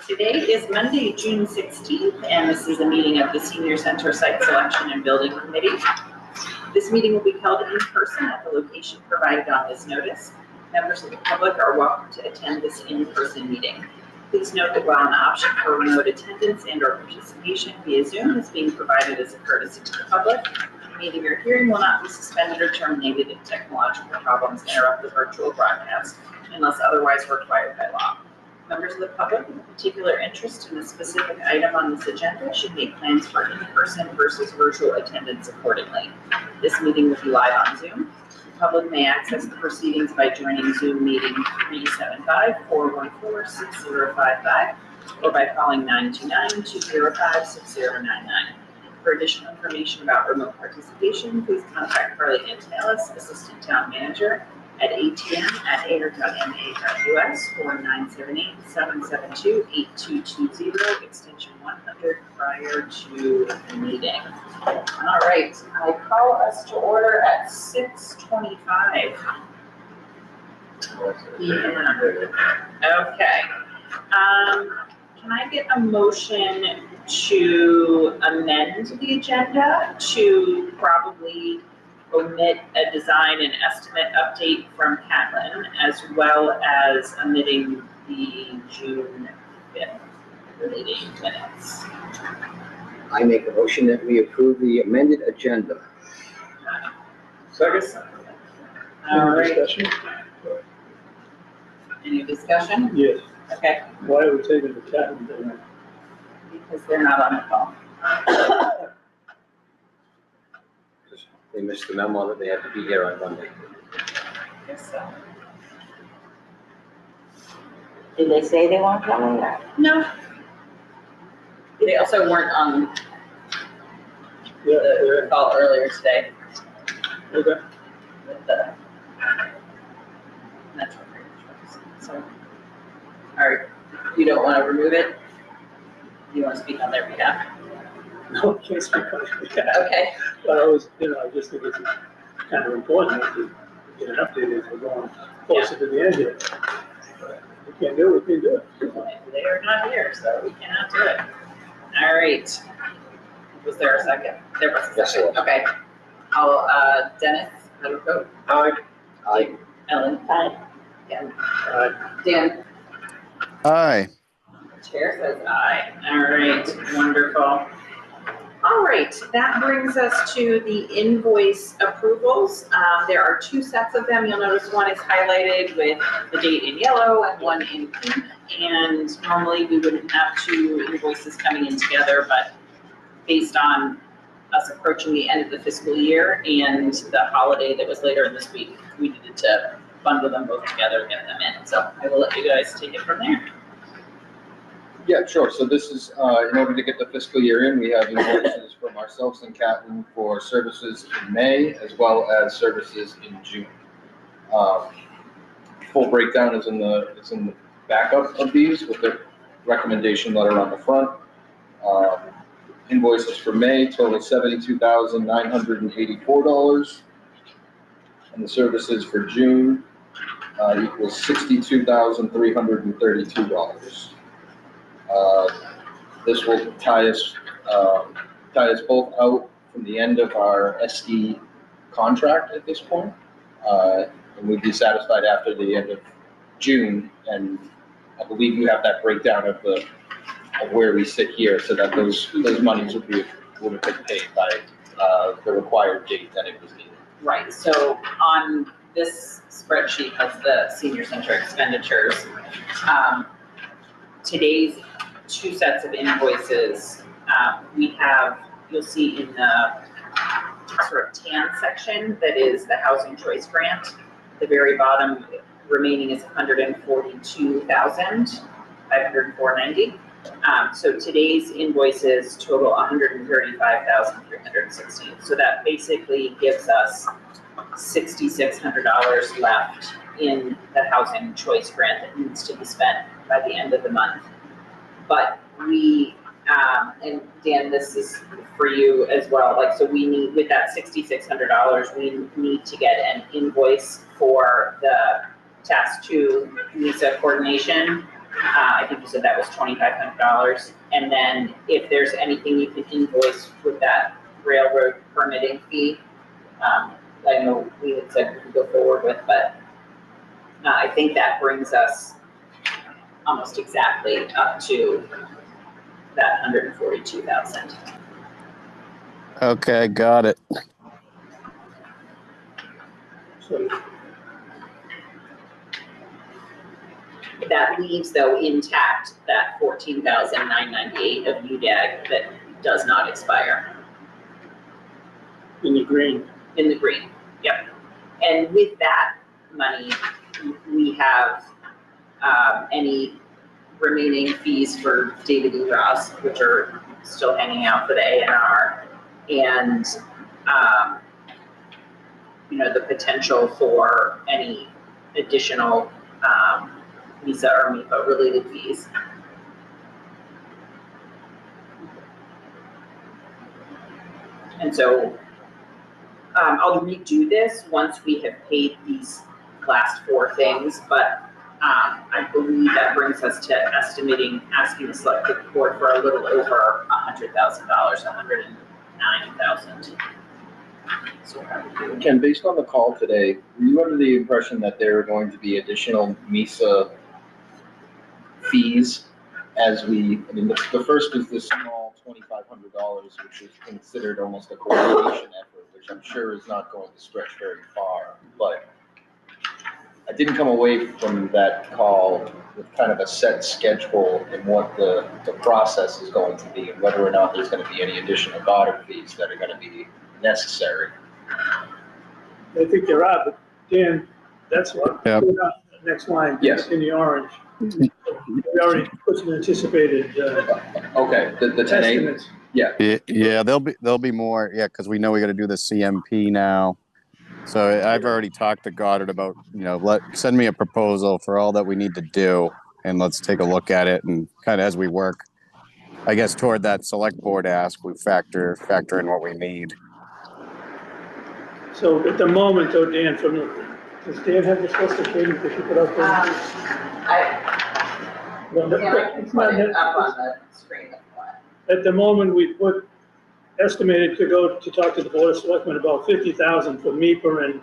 Today is Monday, June 16th, and this is a meeting of the Senior Center Site Selection and Building Committee. This meeting will be held in person at the location provided on this notice. Members of the public are welcome to attend this in-person meeting. Please note that while an option for remote attendance and/or participation via Zoom is being provided as a courtesy to the public, the meeting or hearing will not be suspended or terminated if technological problems interrupt the virtual broadcast unless otherwise required by law. Members of the public with particular interest in a specific item on this agenda should make plans for in-person versus virtual attendance accordingly. This meeting will be live on Zoom. The public may access the proceedings by joining Zoom meeting 375-414-6055 or by calling 929-205-6099. For additional information about remote participation, please contact Carly Antelis, Assistant Town Manager, at atm@ayer.ma.us or 978-772-8220, extension 100 prior to the meeting. All right, I call us to order at 6:25 p.m. Okay. Can I get a motion to amend the agenda to probably omit a design and estimate update from Catlin, as well as omitting the June 5th relating minutes? I make a motion that we approve the amended agenda. Second. All right. Discussion? Any discussion? Yes. Okay, Why are we taking the Catlin down? because they're not on the call. They missed the memo that they had to be here on Monday. Guess so. Did they say they weren't coming or? No. They also weren't on Yeah, the call earlier today okay. with the natural resources. So, all right, you don't want to remove it? You want to speak on their behalf? No, can't speak on that. Okay. But I was, I just think it's kind of important to get an update as we're going closer to the end here. But we can't do it, we can do it. They are not here, so we cannot do it. All right. Was there a second? There was a Yes, second. sir. Okay. I'll, Dennis, how do you vote? Aye. Ellen? Aye. Yeah. Aye. Dan? Aye. Chair says aye. All right, wonderful. All right, that brings us to the invoice approvals. There are two sets of them. You'll notice one is highlighted with the date in yellow and one in pink. And normally we wouldn't have two invoices coming in together, but based on us approaching the end of the fiscal year and the holiday that was later in this week, we needed to bundle them both together and get them in. So I will let you guys take it from there. Yeah, sure. So this is, in order to get the fiscal year in, we have invoices from ourselves and Catlin for services in May as well as services in June. Full breakdown is in the backup of these with the recommendation letter on the front. Invoices for May total $72,984, and the services for June equals $62,332. This will tie us both out from the end of our SD contract at this point. And we'd be satisfied after the end of June. And I believe you have that breakdown of where we sit here, so that those monies would have been paid by the required date that it was needed. Right, so on this spreadsheet has the senior center expenditures. Today's two sets of invoices, you'll see in the sort of tan section that is the housing choice grant. The very bottom remaining is $142,504.90. So today's invoices total $135,316. So that basically gives us $6,600 left in the housing choice grant that needs to be spent by the end of the month. But we, and Dan, this is for you as well, like, so we need, with that $6,600, we need to get an invoice for the Task 2 NISA coordination I think you said that was $2,500. And then if there's anything you can invoice with that railroad permitting fee, I know we had said we could go forward with, but I think that brings us almost exactly up to that 142,000. Okay, got it. So, That leaves though intact that 14,998 of UDAG that does not expire. in the green. In the green, yep. And with that money, we have any remaining fees for David E. Ross, which are still hanging out for the A&R, and the potential for any additional MISA or MIPA related fees. And so I'll redo this once we have paid these last four things, but I believe that brings us to asking the select board for a little over $100,000, $109,000. So Ken, based on the call today, were you under the impression that there are going to be additional MISA fees the first is this small $2,500, which is considered almost a coordination effort, which I'm sure is not going to stretch very far, but I didn't come away from that call with kind of a set schedule and what the process is going to be and whether or not there's going to be any additional Goddard fees that are going to be necessary. I think there are, but Dan, that's what, Yep. Next line. Yes. In the orange. We already put some anticipated Okay, the 10-8, estimates. Yeah, there'll be more. Yeah, because we know we got to do the CMP now. So I've already talked to Goddard about, send me a proposal for all that we need to do, and let's take a look at it, and kind of as we work, I guess, toward that select board ask, we factor in what we need. So at the moment, though, Dan, does Dan have the specifications that you put up there? Well, I can it's put not it net- up on the screen. At the moment, we put estimated to go to talk to the board of selectmen about 50,000 for MIPA and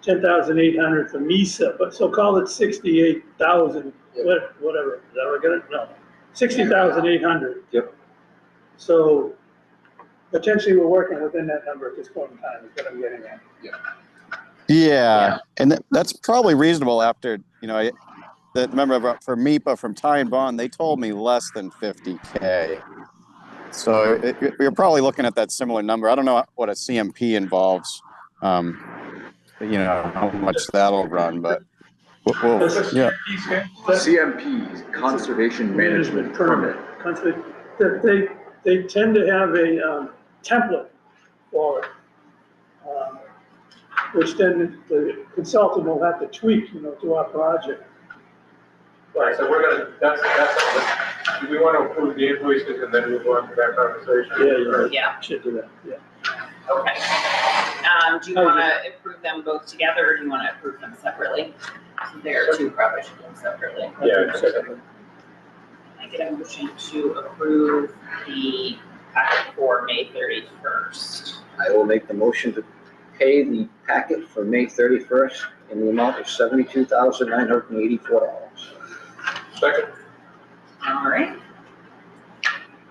10,800 for MISA, but so call it 68,000, whatever. Is that what I got it? No, 60,800. Yep. So potentially we're working within that number at this point in time, is what I'm getting at. Yeah, and that's probably reasonable after, remember for MIPA from Ty and Bond, they told me less than 50K. So you're probably looking at that similar number. I don't know what a CMP involves, how much that'll run, but yeah. CMP, Conservation Management Permit. They tend to have a template for it, which then the consultant will have to tweak, to our project. Right, so do we want to approve the invoices and then move on to that conversation? Yeah. Should do that, yeah. Okay. Do you want to approve them both together, or do you want to approve them separately? There are two, probably should do them separately. Yeah. I get a motion to approve the packet for May 31st. I will make the motion to pay the packet for May 31st in the amount of $72,984. Second. All right.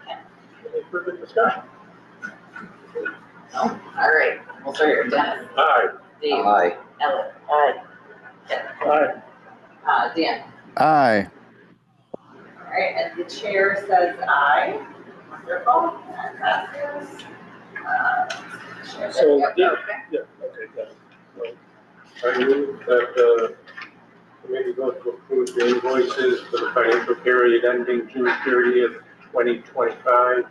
Any further discussion? Oh, all right. We'll start here. Dennis. Aye. Dave. Aye. Ellen. Aye. All right. Dan. Aye. All right, and the chair says aye. Wonderful. And that is, chair says So, yep, yeah. okay. Yeah, okay, got it. I move that the committee vote to approve the invoices for the financial period ending June 30th, 2025,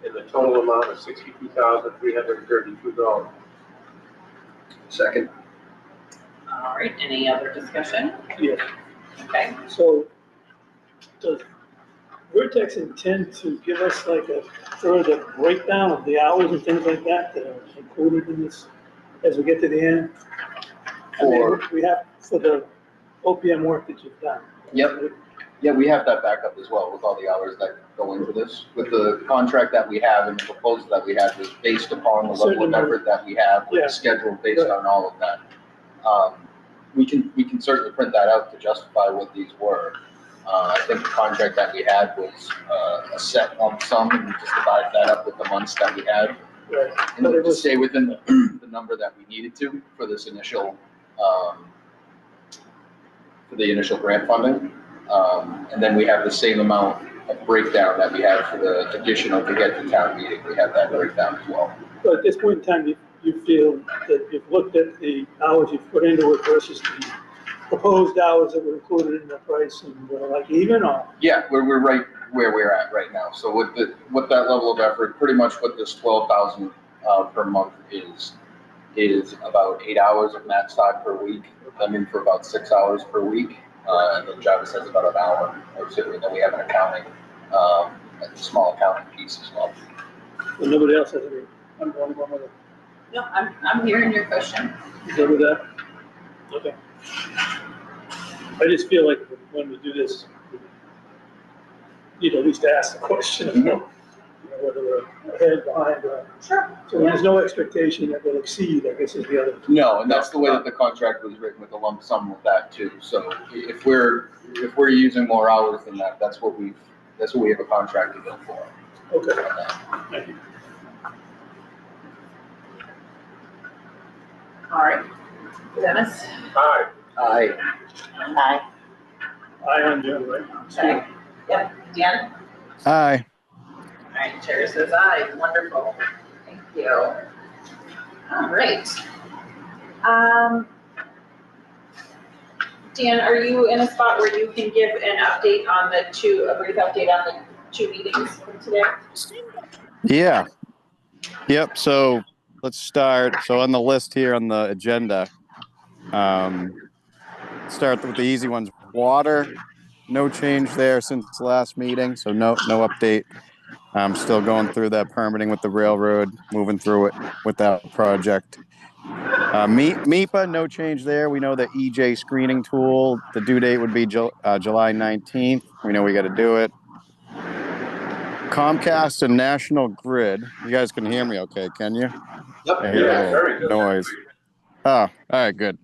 in the total amount of $62,332. Second. All right, any other discussion? Yes. Okay. So does Vertex intend to give us like a further breakdown of the hours and things like that that are included in this as we get to the end? I mean, we have for the OPM work that you've done. Yep. Yeah, we have that backup as well with all the hours that go into this. With the contract that we have and the proposal that we have is based upon the level of effort that we have, with Yeah. the schedule based on all of that. We can certainly print that out to justify what these were. I think the contract that we had was a set lump sum, and we just divided that up with the months that we had. Right. And But it to was, stay within the number that we needed to for this initial, for the initial grant funding. And then we have the same amount of breakdown that we had for the additional to get to town meeting. We have that breakdown as well. but at this point in time, you feel that you've looked at the hours you've put into it versus the proposed hours that were included in the price and like even or? Yeah, we're right where we're at right now. So with that level of effort, pretty much what this 12,000 per month is about 8 hours of max time per week. I'm in for about 6 hours per week. And then Travis has about an hour or two, and then we have an accounting, a small accounting piece as well. Well, nobody else has any, I'm going with it. No, I'm hearing your question. You good with that? Okay. I just feel like when we do this, you'd at least ask the question, you know, whether we're ahead, behind, or. Sure. So there's no expectation that we'll exceed, I guess is the other. No, and that's the way that the contract was written, with a lump sum with that too. So if we're using more hours than that, that's what we have a contract to bill for. Okay. Thank you. All right. Dennis? Aye. Aye. Aye. I am Jim, right? Okay. Yep. Dan? Aye. All right, chair says aye. Wonderful. Thank you. All right. Dan, are you in a spot where you can give an update on a brief update on the 2 meetings from today? Yeah. Yep. So let's start. So on the list here on the agenda, start with the easy ones. Water, no change there since last meeting. So no update. I'm still going through that permitting with the railroad, moving through it with that project. MEPA, no change there. We know the EJ screening tool, the due date would be July 19th. We know we got to do it. Comcast and National Grid. You guys can hear me okay, can you? Yep. I hear Yeah, a very little good. noise. Oh, all right, good.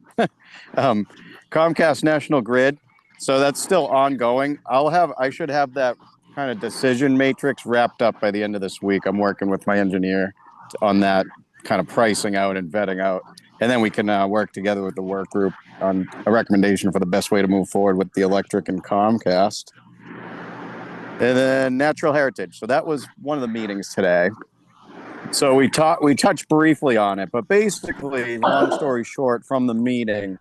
Comcast National Grid. So that's still ongoing. I should have that kind of decision matrix wrapped up by the end of this week. I'm working with my engineer on that kind of pricing out and vetting out. And then we can work together with the work group on a recommendation for the best way to move forward with the electric and Comcast. And then natural heritage. So that was one of the meetings today. So we touched briefly on it, but basically, long story short, from the meeting,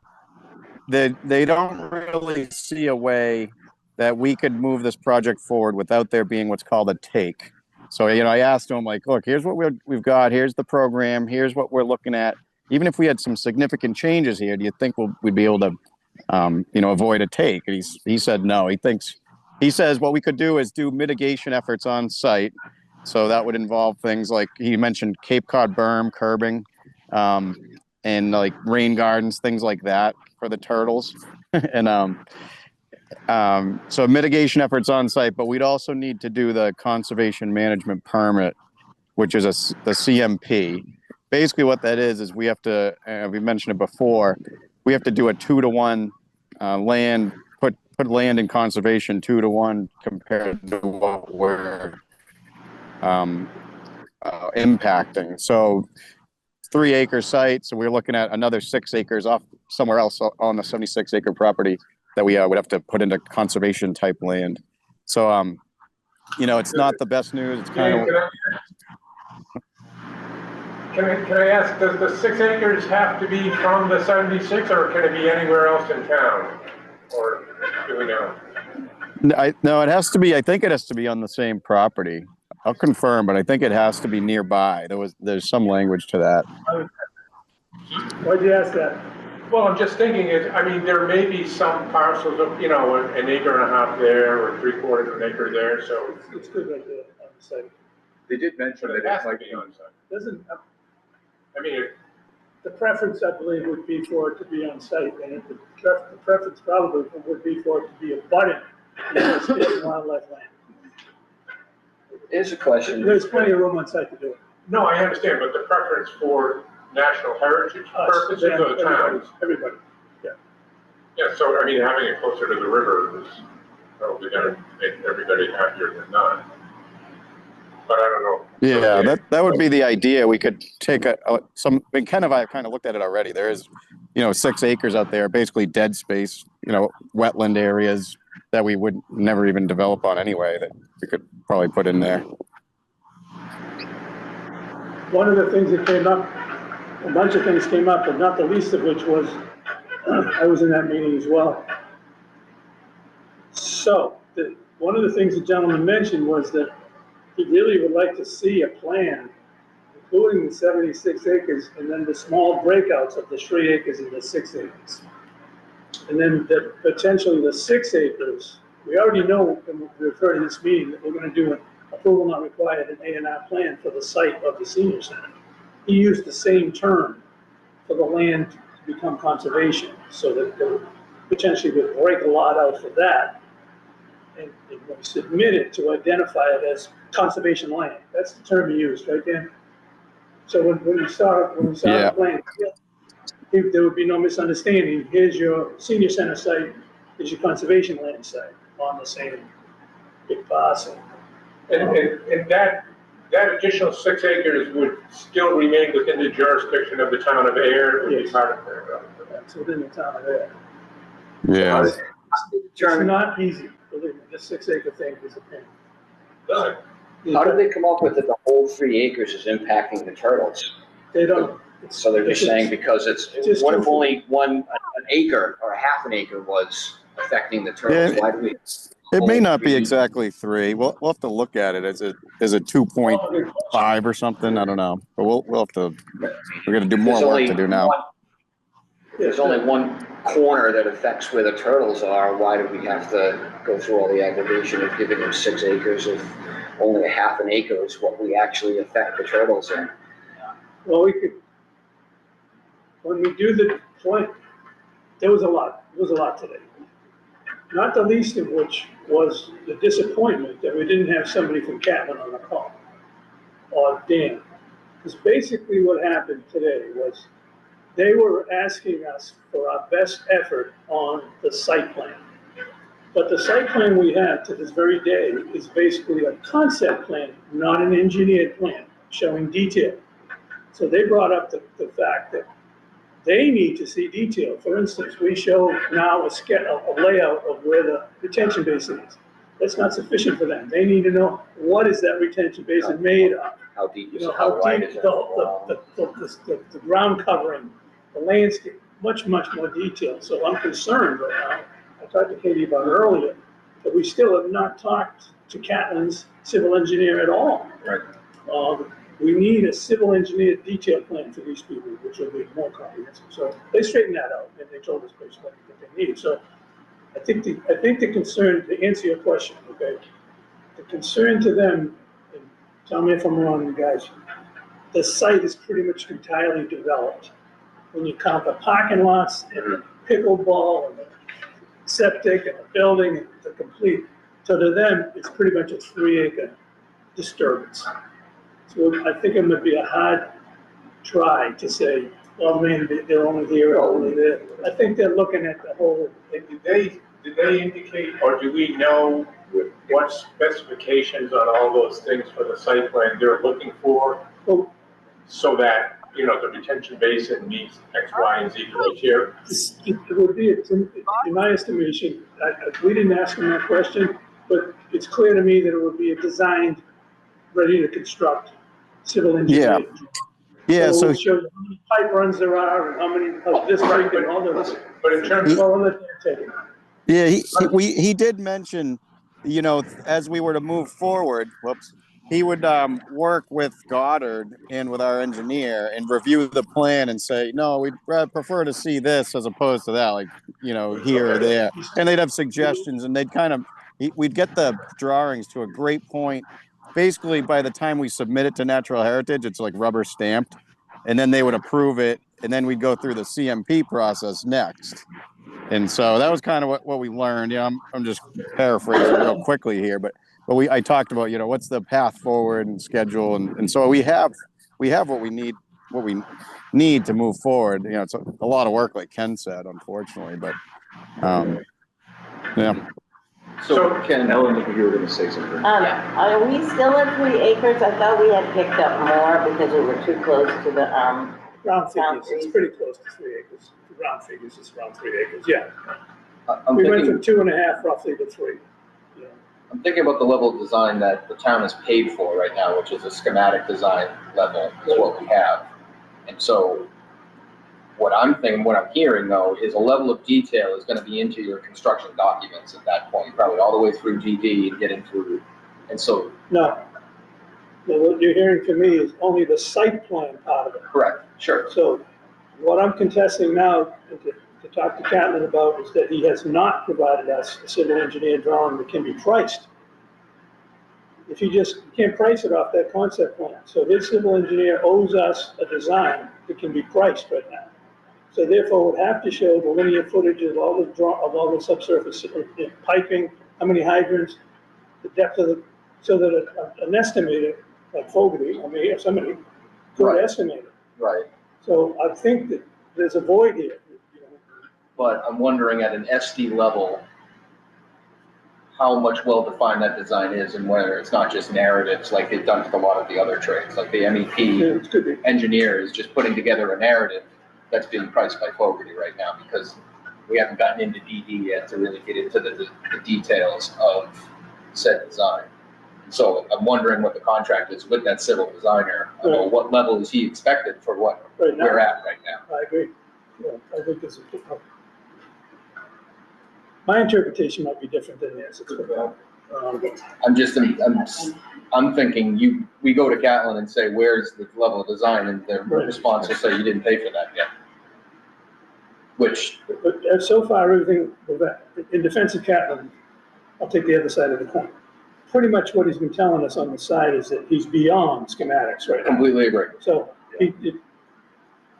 they don't really see a way that we could move this project forward without there being what's called a take. So, I asked them, like, look, here's what we've got. Here's the program. Here's what we're looking at. Even if we had some significant changes here, do you think we'd be able to, avoid a take? And he said no. He says what we could do is do mitigation efforts on site. So that would involve things like he mentioned Cape Cod berm, curbing, and like rain gardens, things like that for the turtles. And so mitigation efforts on site, but we'd also need to do the conservation management permit, which is the CMP. Basically what that is we have to, we mentioned it before, we have to do a 2-to-1 land, put land in conservation 2-to-1 compared to what we're impacting. So 3-acre site. So we're looking at another 6 acres off somewhere else on the 76-acre property that we would have to put into conservation type land. So, it's not the best news. It's kind of. Can I ask, does the 6 acres have to be from the 76, or can it be anywhere else in town? Or do we know? No, it has to be. I think it has to be on the same property. I'll confirm, but I think it has to be nearby. There's some language to that. Why'd you ask that? Well, I'm just thinking, there may be some parcels of, an acre and a half there, or 3/4 of an acre there, so. It's good right there on the site. They did mention But that it has it to might be be on site. Doesn't, The the preference, I believe, would be for it to be on site, and the preference probably would be for it to be abutting It's Fish and Wildlife land. Here's a question. There's plenty of room on site to do it. No, I understand, but the preference for national heritage Us, purposes them, of the towns. Everybody. Yeah, so I mean, having it closer to the river is probably gonna make everybody happier than not. But I don't know. Yeah, that would be the idea. We could take I kind of looked at it already. There is, 6 acres out there, basically dead space, wetland areas that we would never even develop on anyway, that we could probably put in there. One of the things that came up, a bunch of things came up, but not the least of which was, I was in that meeting as well. So, one of the things the gentleman mentioned was that he really would like to see a plan, including the 76 acres, and then the small breakouts of the 3 acres and the 6 acres. And then potentially the 6 acres, we already know, and we've heard in this meeting, that we're gonna do an approval not required, an A&R plan for the site of the senior center. He used the same term for the land to become conservation, so that they potentially would break a lot out for that and submit it to identify it as conservation land. That's the term he used, right, Dan? So when we saw Yeah. the plan, there would be no misunderstanding. Here's your senior center site, here's your conservation land site on the same big parcel. And that additional 6 acres would still remain within the jurisdiction of the town of Ayer. It would be Yes. part of their, That's within the town of Ayer. Yeah. It's not easy, believe me, this 6 acre thing is a pain. done. How did they come up with that the whole 3 acres is impacting the turtles? They don't. So they're just saying because Just what if two- only an acre or a half an acre was affecting the turtles? Yeah. Why do we? It may not be exactly 3. We'll have to look at it. Is it 2.5 or something? I don't know. But we'll have to. We're gonna do more There's work only to do now. There's only one corner that affects where the turtles are. Why do we have to go through all the aggravation of giving them 6 acres if only a half an acre is what we actually affect the turtles in? Well, when we do the plan, there was a lot today. Not the least of which was the disappointment that we didn't have somebody from Catlin on the call, or Dan. Because basically what happened today was they were asking us for our best effort on the site plan. But the site plan we have to this very day is basically a concept plan, not an engineered plan, showing detail. So they brought up the fact that they need to see detail. For instance, we show now a layout of where the retention basin is. That's not sufficient for them. They need to know, what is that retention basin made of? How deep is You know, it? How how wide deep, is it? the ground covering, the landscape, much more detail. So I'm concerned right now. I talked to Katie about it earlier, but we still have not talked to Catlin's civil engineer at all. Right. We need a civil engineer detail plan for these people, which will be more comprehensive. So they straightened that out, and they told us basically what they need. So I think the concern, to answer your question, okay, the concern to them, and tell me if I'm wrong, you guys, the site is pretty much entirely developed. When you count the parking lots and the pickleball and the septic and the building and the complete, so to them, it's pretty much a 3 acre disturbance. So I think it would be a hard try to say, well, man, they're only here or only there. I think they're looking at the whole. Did they indicate, or do we know what specifications on all those things for the site plan they're looking for? Well, so that, the retention basin meets X, Y, and Z criteria? it would be, in my estimation, we didn't ask them that question, but it's clear to me that it would be a designed, ready to construct civil engineering. Yeah. So So it shows how many pipe runs there are and how many of this pipe and all the. But in terms of, Well, let them take it. yeah, he did mention, as we were to move forward, he would work with Goddard and with our engineer and review the plan and say, no, we'd prefer to see this as opposed to that, like, here or there. And they'd have suggestions, and we'd get the drawings to a great point. Basically, by the time we submit it to Natural Heritage, it's like rubber stamped, and then they would approve it, and then we'd go through the CMP process next. And so that was kind of what we learned. Yeah, I'm just paraphrasing real quickly here, but I talked about, what's the path forward and schedule, and so we have what we need to move forward. It's a lot of work, like Ken said, unfortunately, but yeah. So Ken, Ellen, you were gonna say something. Are we still at 3 acres? I thought we had picked up more because we were too close to the, Round figures, it's pretty close to 3 acres. Round figures, it's around 3 acres, yeah. I'm We went thinking, from 2.5 roughly to 3. Yeah. I'm thinking about the level of design that the town is paid for right now, which is a schematic design level, is what we have. And so what I'm hearing though, is a level of detail is gonna be into your construction documents at that point, probably all the way through DD and getting through. And so, No, what you're hearing from me is only the site plan part of it. correct, sure. So what I'm contesting now, and to talk to Catlin about, is that he has not provided us a civil engineer drawing that can be priced. If you can't price it off that concept plan. So his civil engineer owes us a design that can be priced right now. So therefore, would have to show the linear footage of all the subsurface piping, how many hydrants, the depth of so that an estimator like Fogarty, or somebody could Right. estimate it. Right. So I think that there's a void here. But I'm wondering at an SD level, how much well-defined that design is and whether it's not just narratives like they've done with a lot of the other trades. Like the MEP It could be. engineer is just putting together a narrative that's being priced by Fogarty right now because we haven't gotten into DD yet to really get into the details of said design. So I'm wondering what the contract is with that civil designer. Right. What level is he expected for what Right now. we're at right now? I agree. Yeah, I think this is. My interpretation might be different than theirs. I'm thinking we go to Catlin and say, where's the level of design? And their Right. response will say, you didn't pay for that yet. Which, But so far, everything, in defense of Catlin, I'll take the other side of the coin. Pretty much what he's been telling us on the side is that he's beyond schematics right now. completely agree. So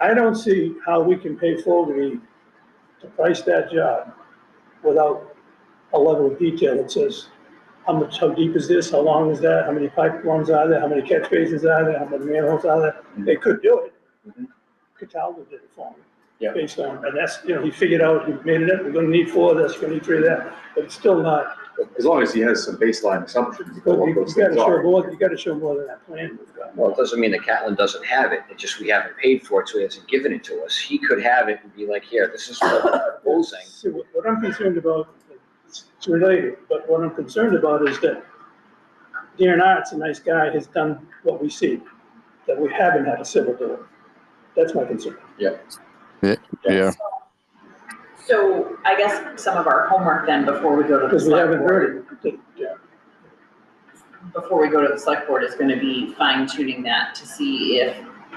I don't see how we can pay Fogarty to price that job without a level of detail that says how deep is this, how long is that, how many pipe runs are there, how many catch basins are there, how many manholes are there. They could do it. Mhm. Cataldo did it for me. Yeah. Based on, and that's, he figured out, he made it up, we're gonna need 4 of this, we're gonna need 3 of that, but it's still not. As long as he has some baseline assumptions But of what you those gotta things show are. more, you gotta show more than that plan we've got. Well, it doesn't mean that Catlin doesn't have it, it's just we haven't paid for it, so he hasn't given it to us. He could have it and be like, here, this is what I'm proposing. See, what I'm concerned about, it's related, but what I'm concerned about is that Darren Art's a nice guy, has done what we see, that we haven't had a civil do it. That's my concern. Yeah. So I guess some of our homework then before we go to the Because we select haven't board, heard it. before we go to the select board is gonna be fine tuning that to see if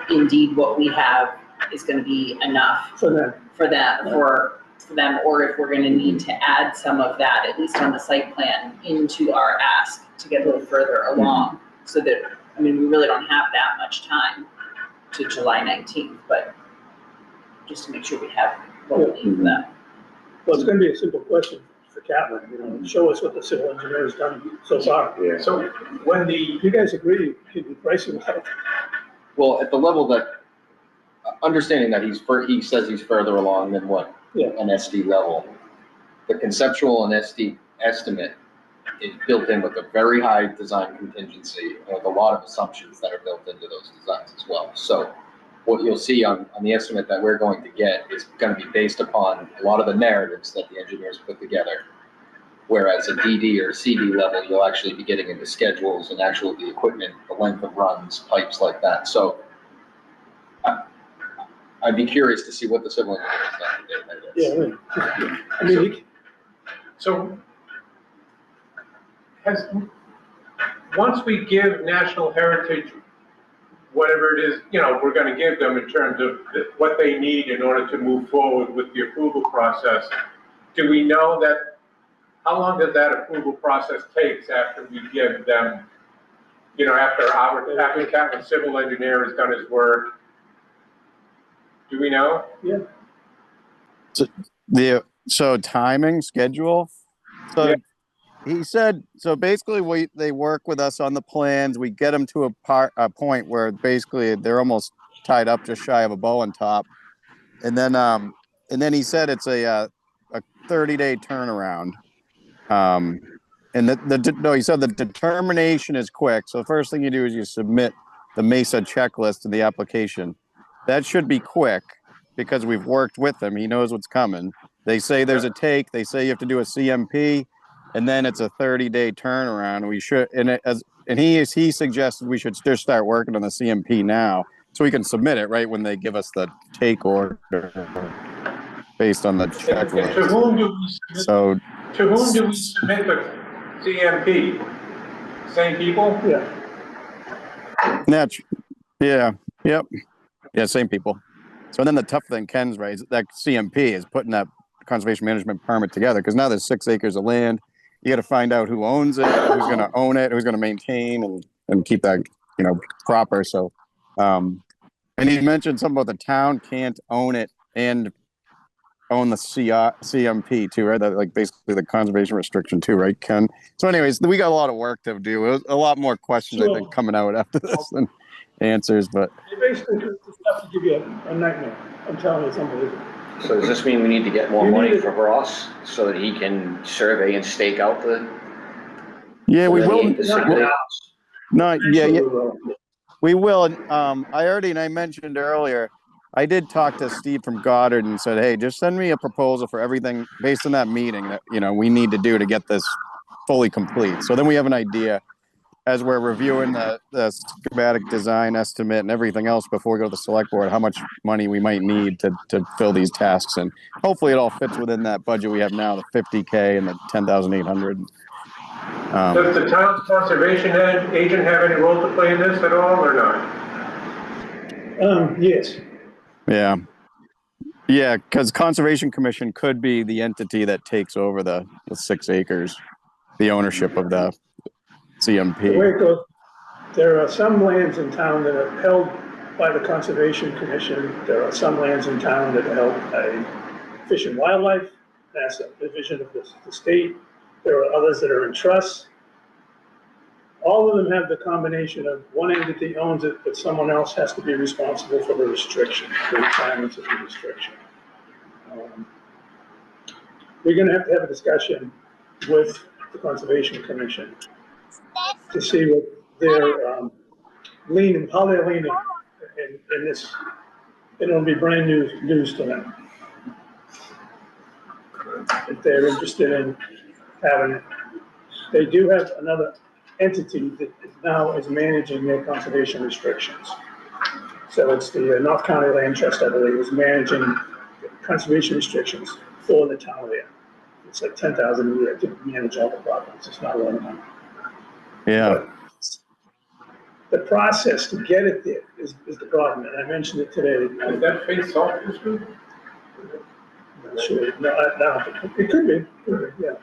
indeed what we have is gonna be enough For them, for that, for them, or if we're gonna need to add some of that, at least on the site plan, into our ask to get a little further along. So that, we really don't have that much time to July 19th, but just to make sure we have what we need for that. well, it's gonna be a simple question for Catlin, show us what the civil engineer has done so far. Yeah. So when the, You guys agree, can you price it out? Well, at the level that, understanding that he says he's further along than what Yeah. an SD level, the conceptual and SD estimate is built in with a very high design contingency and with a lot of assumptions that are built into those designs as well. So what you'll see on the estimate that we're going to get is going to be based upon a lot of the narratives that the engineers put together. Whereas a DD or CD level, you'll actually be getting into schedules and actual the equipment, the length of runs, pipes like that. So I'd be curious to see what the civil engineer has done today. Yeah, I mean, so once we give National Heritage whatever it is, we're gonna give them in terms of what they need in order to move forward with the approval process, do we know that, how long does that approval process takes after we give them, after Captain Civil Engineer has done his work? Do we know? yeah, So timing, schedule. So Yeah. he said, so basically they work with us on the plans. We get them to a point where basically they're almost tied up just shy of a bow on top. And then he said it's a 30-day turnaround. And no, he said the determination is quick. So the first thing you do is you submit the MESA checklist to the application. That should be quick because we've worked with him. He knows what's coming. They say there's a take. They say you have to do a CMP, and then it's a 30-day turnaround. We should, and he suggested we should just start working on the CMP now, so we can submit it right when they give us the take order based on the And checklist. to whom do we submit? So To whom do we submit the CMP? Same people? Yeah. yeah, yep, yeah, same people. So then the tough thing, Ken's right, is that CMP is putting that conservation management permit together, because now there's 6 acres of land. You got to find out who owns it, who's going to own it, who's going to maintain and keep that, proper. So, and he mentioned something about the town can't own it and own the CMP too, right? That, like, basically the conservation restriction too, right, Ken? So anyways, we got a lot of work to do. A lot more questions, I think, coming out after this than answers, but They basically just have to give you a nightmare. I'm telling you, it's unbelievable. So does this mean we need to get more You money need for Ross so that he can survey and stake out the? yeah, we will. We will. And I mentioned earlier, I did talk to Steve from Goddard and said, hey, just send me a proposal for everything based on that meeting that, we need to do to get this fully complete. So then we have an idea as we're reviewing the schematic design estimate and everything else before we go to the select board, how much money we might need to fill these tasks. And hopefully it all fits within that budget we have now, the 50K and the 10,800. Does the town's conservation agent have any role to play in this at all, or not? Yes. Yeah, because Conservation Commission could be the entity that takes over the 6 acres, the ownership of the CMP. The way it goes, there are some lands in town that are held by the Conservation Commission. There are some lands in town that are held by Fish and Wildlife. That's a division of the state. There are others that are in trusts. All of them have the combination of one entity owns it, but someone else has to be responsible for the restriction, the requirements of the restriction. We're going to have a discussion with the Conservation Commission to see what they're leaning, how they're leaning in this. It'll be brand new news to them. If they're interested in having it. They do have another entity that now is managing their conservation restrictions. So it's the North County Land Trust, I believe, is managing conservation restrictions for the town there. It's like 10,000 a year to manage all the properties. It's not a lot of money. Yeah. But the process to get it there is the problem, and I mentioned it today. Is that face off this week? Not sure. No, it could be, yeah.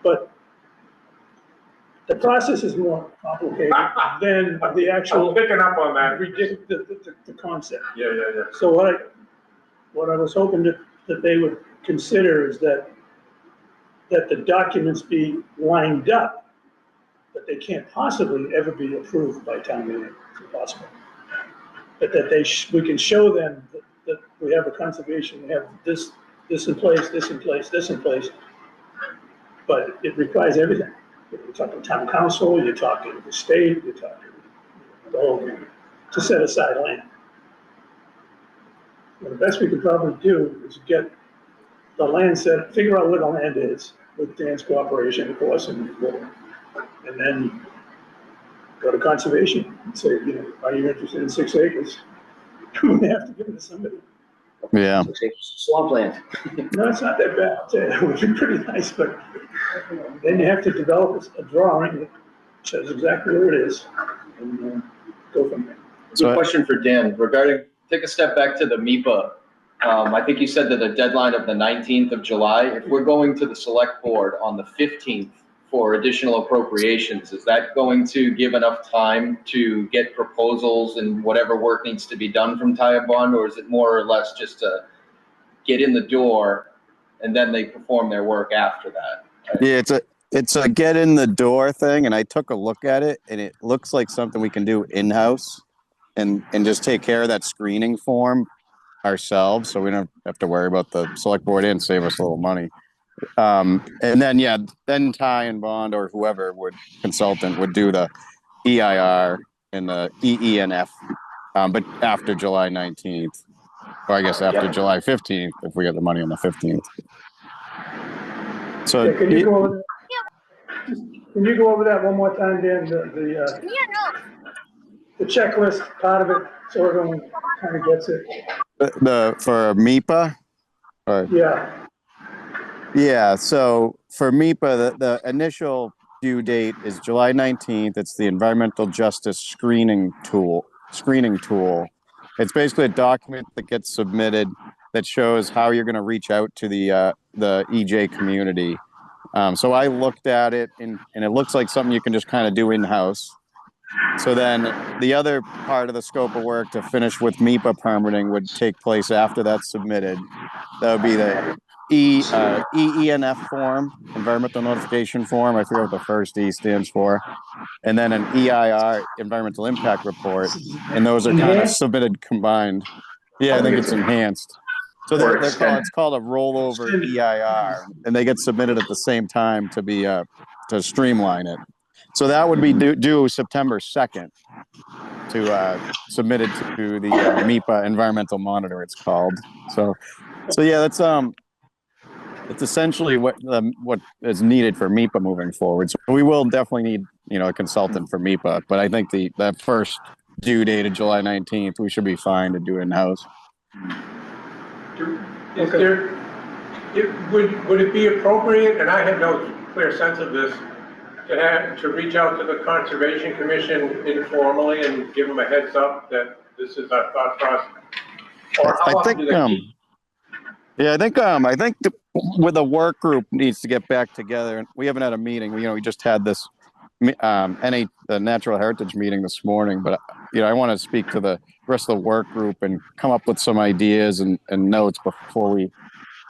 But the process is more complicated than the actual. I'm picking up on that. The concept. Yeah. So what I was hoping that they would consider is that the documents be lined up, but they can't possibly ever be approved by town meeting. It's impossible. But that we can show them that we have a conservation, we have this in place, this in place, this in place, but it requires everything. You're talking town council, you're talking the state, you're talking the whole, to set aside land. Well, the best we could probably do is get the land set, figure out where the land is, with Dan's cooperation, of course, and then go to conservation and say, are you interested in 6 acres? We have to give it to somebody. Yeah. 6 acres of swampland. No, it's not that bad. I'll tell you, it would be pretty nice, but then you have to develop a drawing that shows exactly where it is and go from there. Good question for Dan regarding, take a step back to the MEPA. I think you said that the deadline of the 19th of July, if we're going to the select board on the 15th for additional appropriations, is that going to give enough time to get proposals and whatever work needs to be done from Tayabon, or is it more or less just to get in the door and then they perform their work after that. Yeah, it's a get in the door thing, and I took a look at it, and it looks like something we can do in-house and just take care of that screening form ourselves, so we don't have to worry about the select board and save us a little money. And then, yeah, then Ty and Bond or whoever consultant would do the EIR and the EENF, but after July 19th, or I guess after July 15th, if we get the money on the 15th. So Yeah, can you go over that? Can you go over that one more time, Dan? The checklist part of it, so everyone kind of gets it. for MEPA, or Yeah, so for MEPA, the initial due date is July 19th. It's the environmental justice screening tool. It's basically a document that gets submitted that shows how you're going to reach out to the EJ community. So I looked at it, and it looks like something you can just kind of do in-house. So then the other part of the scope of work to finish with MEPA permitting would take place after that's submitted. That would be the EENF form, environmental notification form. I forget what the first E stands for. And then an EIR, environmental impact report. And those are kind of submitted combined. Yeah, I think it's enhanced. So it's called a rollover EIR, and they get submitted at the same time to streamline it. So that would be due September 2nd to submit it to the MEPA environmental monitor, it's called. So yeah, that's it's essentially what is needed for MEPA moving forward. So we will definitely need, a consultant for MEPA, but I think that first due date of July 19th, we should be fine to do in-house. Would it be appropriate, and I have no clear sense of this, to reach out to the Conservation Commission informally and give them a heads up that this is our thought process? Or how often do they meet? Yeah, I think with the work group needs to get back together. We haven't had a meeting. We just had this the Natural Heritage meeting this morning, but I want to speak to the rest of the work group and come up with some ideas and notes before we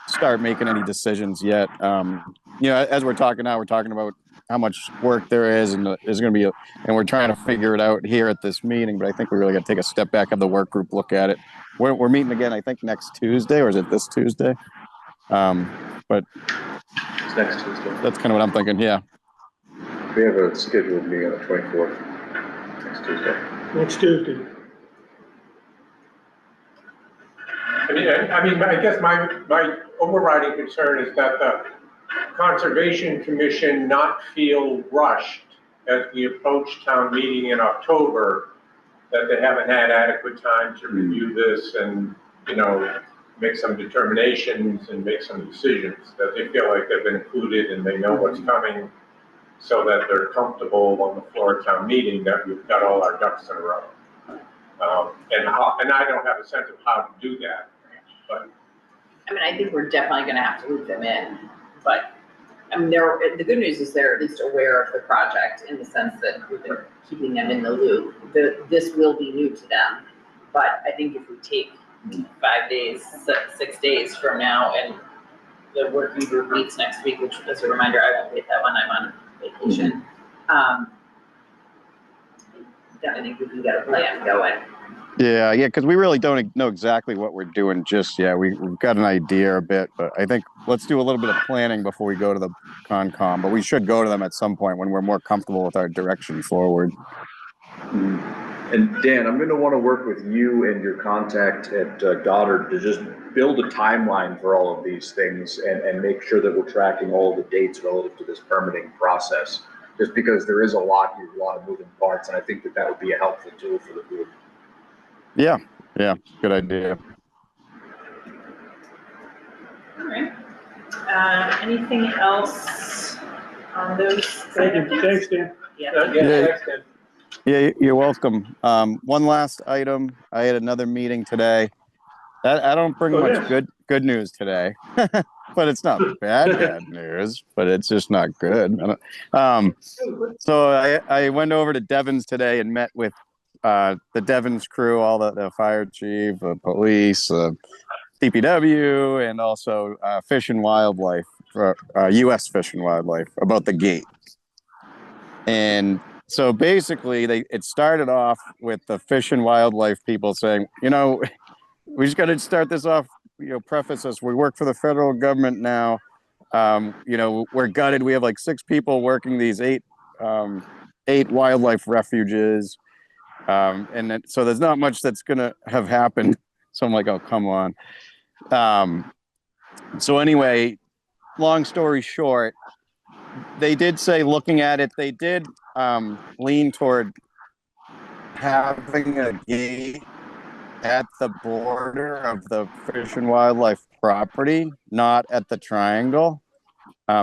start making any decisions yet. As we're talking now, we're talking about how much work there is, and there's going to be, and we're trying to figure it out here at this meeting. But I think we really got to take a step back, have the work group look at it. We're meeting again, I think, next Tuesday, or is it this Tuesday? But It's next Tuesday. That's kind of what I'm thinking. Yeah. We have a scheduled meeting on the 24th, next Tuesday. next Tuesday. I guess my overriding concern is that the Conservation Commission not feel rushed as we approach town meeting in October, that they haven't had adequate time to review this and, make some determinations and make some decisions, that they feel like they've been included and they know what's coming, so that they're comfortable on the floor of town meeting that we've got all our ducks in a row. And I don't have a sense of how to do that, but. I think we're definitely gonna have to loop them in, but, the good news is they're at least aware of the project in the sense that we're keeping them in the loop. This will be new to them, but I think if we take 5 days, 6 days from now, and the working group meets next week, which, as a reminder, I won't be at that one, I'm on vacation. Then I think we can get a plan going. Yeah, because we really don't know exactly what we're doing just yet. We've got an idea a bit, but I think let's do a little bit of planning before we go to the Concom. But we should go to them at some point when we're more comfortable with our direction forward. And Dan, I'm going to want to work with you and your contact at Goddard to just build a timeline for all of these things and make sure that we're tracking all the dates relative to this permitting process. Just because there is a lot here, a lot of moving parts, and I think that would be a helpful tool for the group. Yeah, good idea. All right. Anything else on those? Thanks, Dan. Thanks, Dan. Yeah, you're welcome. One last item. I had another meeting today. I don't bring much good news today, but it's not bad news, but it's just not good. So I went over to Devon's today and met with the Devon's crew, all the fire chief, the police, DPW and also Fish and Wildlife, U.S. Fish and Wildlife, about the gate. And so basically, it started off with the Fish and Wildlife people saying, you know, we just got to start this off, you know, preface us. We work for the federal government now. You know, we're gutted. We have like 6 people working these 8 wildlife refuges. So there's not much that's going to have happened. So I'm like, oh, come on. So anyway, long story short, they did say, looking at it, they did lean toward having a gate at the border of the Fish and Wildlife property, not at the triangle,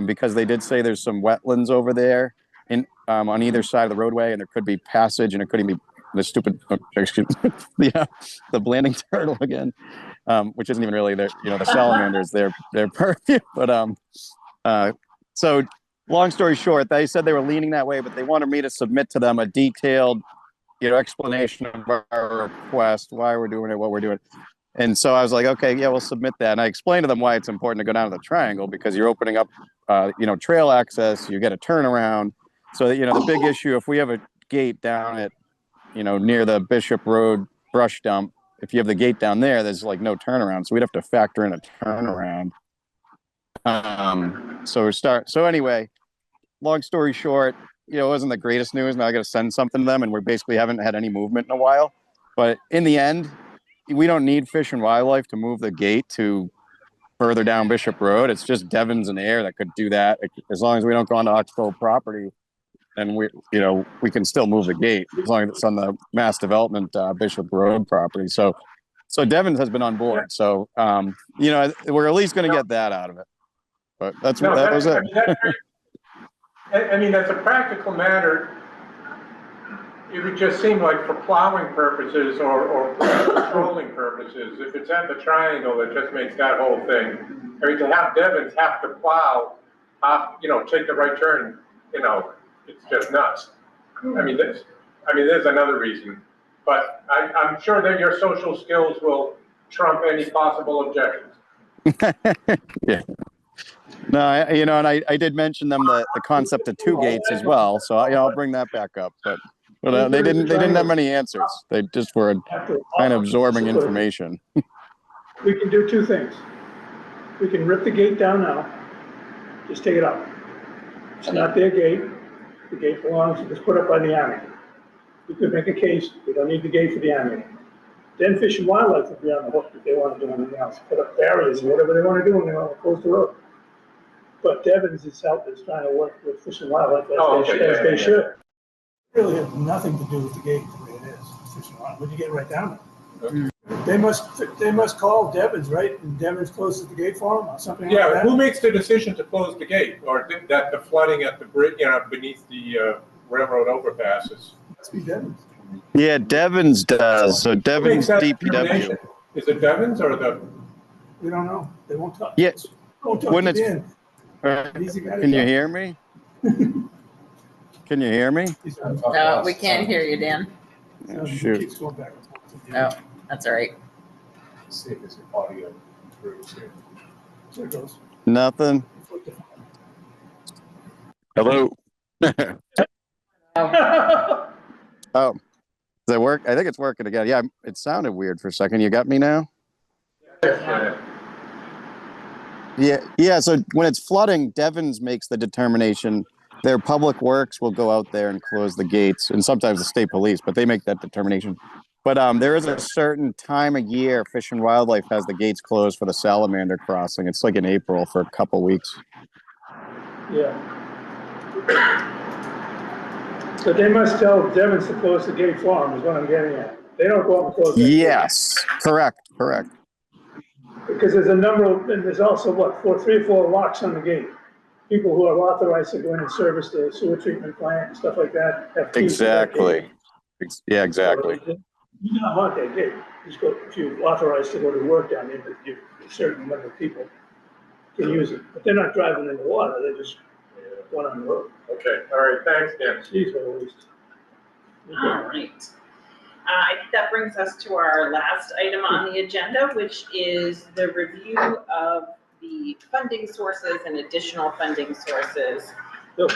because they did say there's some wetlands over there on either side of the roadway, and there could be passage, and it could even be the stupid, the blanding turtle again, which isn't even really their, you know, the salamanders, their purview. But so long story short, they said they were leaning that way, but they wanted me to submit to them a detailed, you know, explanation of our request, why we're doing it, what we're doing. And so I was like, okay, yeah, we'll submit that. And I explained to them why it's important to go down to the triangle, because you're opening up, you know, trail access, you get a turnaround. So that, you know, the big issue, if we have a gate down at, you know, near the Bishop Road brush dump, if you have the gate down there, there's like no turnaround. So we'd have to factor in a turnaround. So anyway, long story short, you know, it wasn't the greatest news. Now I got to send something to them, and we basically haven't had any movement in a while. But in the end, we don't need Fish and Wildlife to move the gate to further down Bishop Road. It's just Devon's and Ayer that could do that. As long as we don't go onto Oxbow property, then we can still move the gate as long as it's on the mass development Bishop Road property. So Devon's has been on board. So you know, we're at least going to get that out of it. But that was it. I mean, as a practical matter, it would just seem like for plowing purposes or patrolling purposes, if it's at the triangle, it just makes that whole thing. I mean, to have Devons have to plow, you know, take the right turn, you know, it's just nuts. I mean, there's another reason, but I'm sure that your social skills will trump any possible objections. Yeah. No, and I did mention them the concept of 2 gates as well. So I'll bring that back up. But they didn't have many answers. They just were kind of absorbing information. We can do 2 things. We can rip the gate down now, just take it out. It's not their gate. The gate belongs, it's put up by the Army. We could make a case, we don't need the gate for the Army. Then Fish and Wildlife would be on the hook if they want to do anything else, put up barriers and whatever they want to do when they want to close the road. But Devon's itself is trying to work with Fish and Wildlife as they should. Really has nothing to do with the gate the way it is. Fish and Wildlife, when you get right down there. They must call Devon's, right? And Devon's closes the gate for them or something like that? Who makes the decision to close the gate, or that the flooding at the bridge, you know, beneath the railroad overpasses? Must be Devon's. Yeah, Devon's does. So Devon's DPW. Is it Devon's or the? We don't know. They won't talk. Yes. Won't talk When to it's, Dan. can you hear me? Can you hear me? No, we can't hear you, Dan. Oh, shoot. Keeps going back. Oh, that's all right. See if there's audio improves here. There it goes. Nothing. Hello. Oh, does it work? I think it's working again. Yeah, it sounded weird for a second. You got me now? Yeah. So when it's flooding, Devon's makes the determination. Their public works will go out there and close the gates, and sometimes the state police, but they make that determination. But there is a certain time of year Fish and Wildlife has the gates closed for the salamander crossing. It's like in April for a couple weeks. Yeah. So they must tell Devon's to close the gate for them, is what I'm getting at. They don't go out and close the gate. Yes, correct. Because there's a number of, and there's also, 3 or 4 locks on the gate. People who are authorized to go in and service the sewer treatment plant and stuff like that have keys to that gate. Yeah, exactly. So you do not want that gate. Just go, if you're authorized to go to work down there, but a certain number of people can use it. But they're not driving in the water, they're just going on the road. Okay, all right, thanks, Dan. These are at least. All right. I think that brings us to our last item on the agenda, which is the review of the funding sources and additional funding sources. Yep.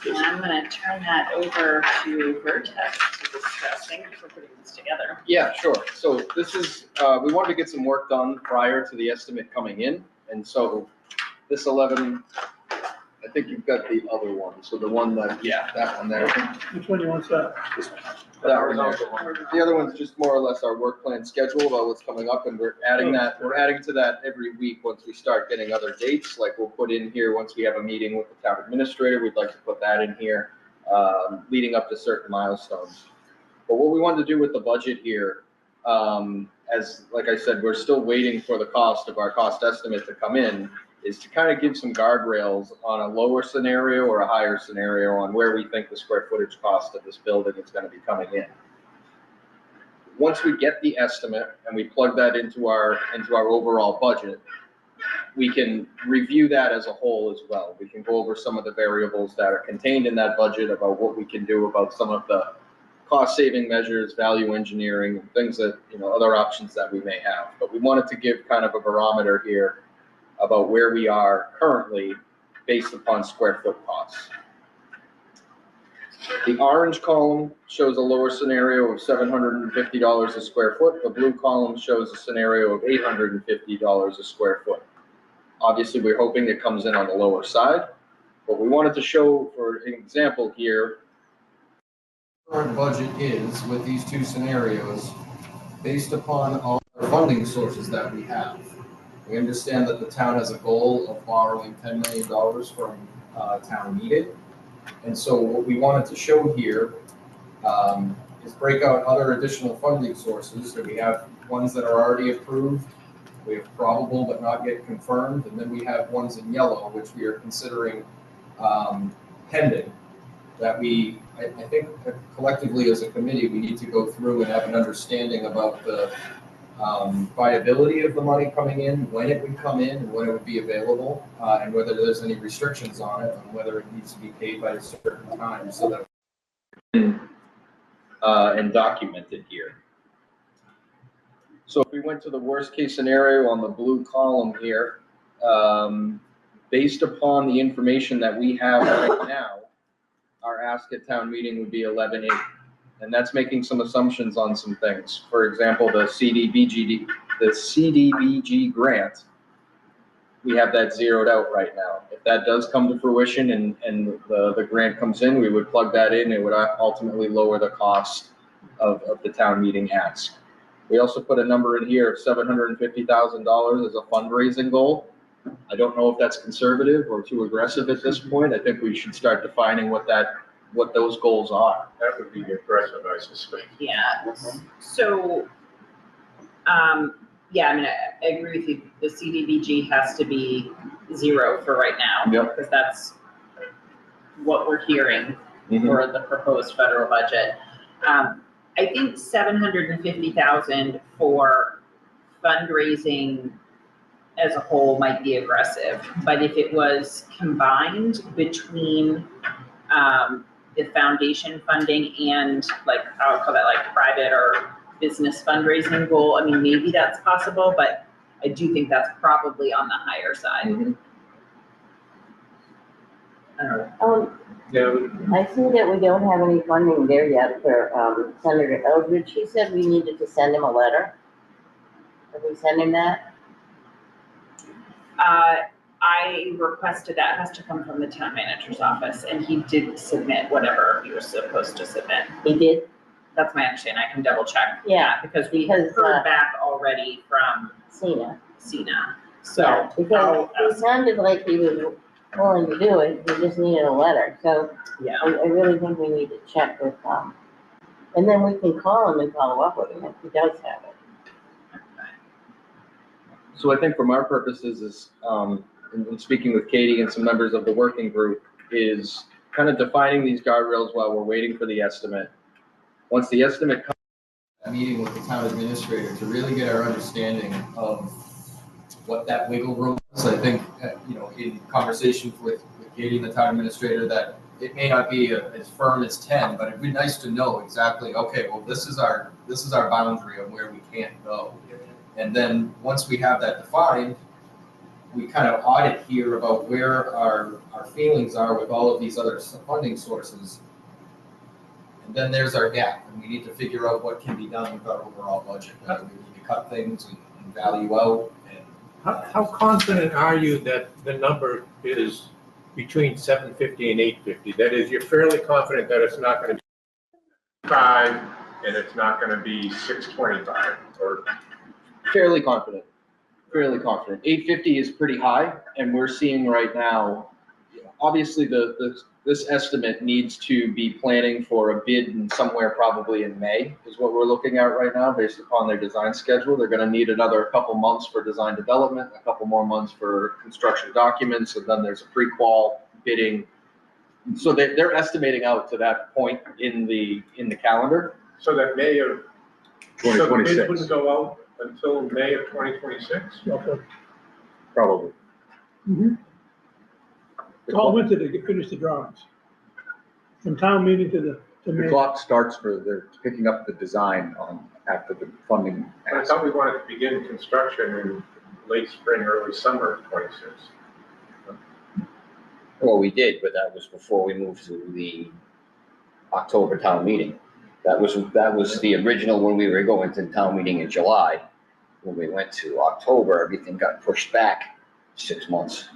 And I'm gonna turn that over to Vertex to discuss. Thank you for putting this together. Yeah, sure. So this is, we wanted to get some work done prior to the estimate coming in. And so this 11, I think you've got the other one. So the one that, yeah, that one there. Which one do you want to That one there. The other one's just more or less our work plan schedule about what's coming up, and we're adding to that every week once we start getting other dates. Like we'll put in here, once we have a meeting with the town administrator, we'd like to put that in here, leading up to certain milestones. But what we wanted to do with the budget here, as, like I said, we're still waiting for the cost of our cost estimate to come in, is to kind of give some guardrails on a lower scenario or a higher scenario on where we think the square footage cost of this building is going to be coming in. Once we get the estimate and we plug that into our overall budget, we can review that as a whole as well. We can go over some of the variables that are contained in that budget about what we can do about some of the cost saving measures, value engineering, things that, other options that we may have. But we wanted to give kind of a barometer here about where we are currently based upon square foot costs. The orange column shows a lower scenario of $750 a square foot. The blue column shows a scenario of $850 a square foot. Obviously, we're hoping it comes in on the lower side, but we wanted to show, for an example here, current budget is with these two scenarios based upon all the funding sources that we have. We understand that the town has a goal of borrowing $10 million from town needed. And so what we wanted to show here is break out other additional funding sources. So we have ones that are already approved, we have probable but not yet confirmed, and then we have ones in yellow, which we are considering pending, that I think collectively as a committee, we need to go through and have an understanding about the viability of the money coming in, when it would come in, and when it would be available, and whether there's any restrictions on it, on whether it needs to be paid by a certain time, so that and documented here. So if we went to the worst case scenario on the blue column here, based upon the information that we have right now, our ask at town meeting would be 11.8. And that's making some assumptions on some things. For example, the CDBG grant, we have that zeroed out right now. If that does come to fruition and the grant comes in, we would plug that in. It would ultimately lower the cost of the town meeting ask. We also put a number in here of $750,000 as a fundraising goal. I don't know if that's conservative or too aggressive at this point. I think we should start defining what those goals are. That would be aggressive, I suspect. Yeah, so, yeah, I mean, I agree with you. The CDBG has to be zero for right now. Yep. Because that's what we're hearing for the proposed federal budget. I think 750,000 for fundraising as a whole might be aggressive, but if it was combined between the foundation funding and like, I would call that like private or business fundraising goal, I mean, maybe that's possible, but I do think that's probably on the higher side. I don't know. I see that we don't have any funding there yet for Senator Eldridge. He said we needed to send him a letter. Did we send him that? I requested that. It has to come from the town manager's office, and he did submit whatever he was supposed to submit. He did? That's my understanding. I can double check. Yeah. Because we heard back already from Cena. So. Yeah, because it sounded like he was willing to do it. We just needed a letter. So Yeah. I really think we need to check with and then we can call him and follow up with him if he does have it. So I think from our purposes is, in speaking with Katie and some members of the working group, is kind of defining these guardrails while we're waiting for the estimate. Once the estimate comes, a meeting with the town administrator to really get our understanding of what that wiggle room is. I think, in conversations with Katie and the town administrator, that it may not be as firm as 10, but it'd be nice to know exactly, okay, well, this is our boundary of where we can't go. And then, once we have that defined, we kind of audit here about where our feelings are with all of these other funding sources. And then there's our gap, and we need to figure out what can be done with our overall budget, whether we need to cut things and value out. And How confident are you that the number is between 750 and 850? That is, you're fairly confident that it's not going to be 5 and it's not going to be 625, or? Fairly confident, fairly confident. 850 is pretty high, and we're seeing right now, obviously this estimate needs to be planning for a bid in somewhere probably in May is what we're looking at right now based upon their design schedule. They're gonna need another couple months for design development, a couple more months for construction documents, and then there's a pre-qual bidding. So they're estimating out to that point in the calendar. So that May of, so the 2026. bids wouldn't go out until May of 2026? Probably. All winter to finish the drawings. From town meeting to The May. clock starts for they're picking up the design on after the funding. I thought we wanted to begin construction in late spring, early summer of 26. Well, we did, but that was before we moved to the October town meeting. That was the original when we were going to town meeting in July. When we went to October, everything got pushed back 6 months.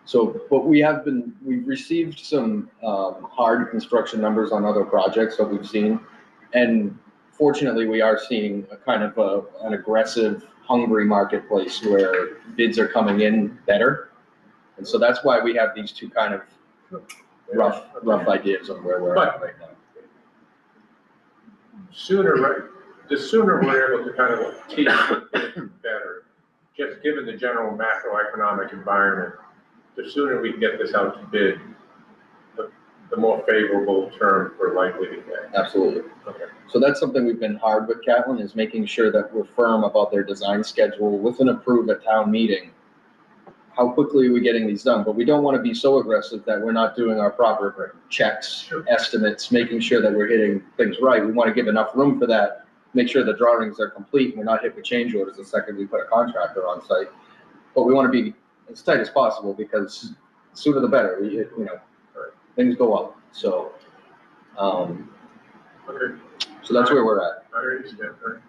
So, but we've received some hard construction numbers on other projects that we've seen. And fortunately, we are seeing a kind of an aggressive, hungry marketplace where bids are coming in better. And so that's why we have these two kind of rough ideas on where we're at right now. The sooner we're able to kind of tease it better, just given the general macroeconomic environment, the sooner we can get this out to bid, the more favorable term we're likely to get. Absolutely. Okay. So that's something we've been hard with, Catlin, is making sure that we're firm about their design schedule with an approve at town meeting. How quickly are we getting these done? But we don't want to be so aggressive that we're not doing our proper checks, estimates, making sure that we're hitting things right. We want to give enough room for that, make sure the drawings are complete, and we're not hit with change orders the second we put a contractor on site. But we want to be as tight as possible because the sooner the better. Things go up. So, Okay. so that's where we're at. I understand. All right.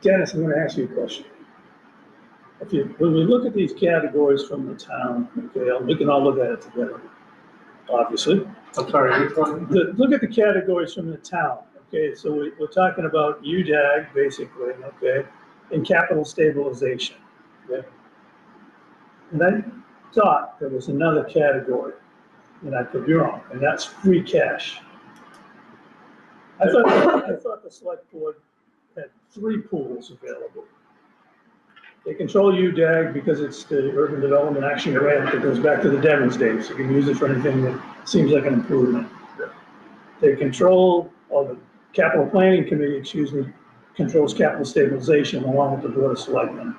Dennis, I'm gonna ask you a question. When we look at these categories from the town, okay, we can all look at it together, obviously. I'm sorry, which one? Look at the categories from the town, okay, so we're talking about UDAG, basically, okay, and capital stabilization, okay? And I thought there was another category, and I could be wrong, and that's free cash. I thought the select board had 3 pools available. They control UDAG because it's the Urban Development Action Grant that goes back to the Devon's days. You can use it for anything that seems like an improvement. They control, or the Capital Planning Committee, controls capital stabilization along with the Board of Selectmen.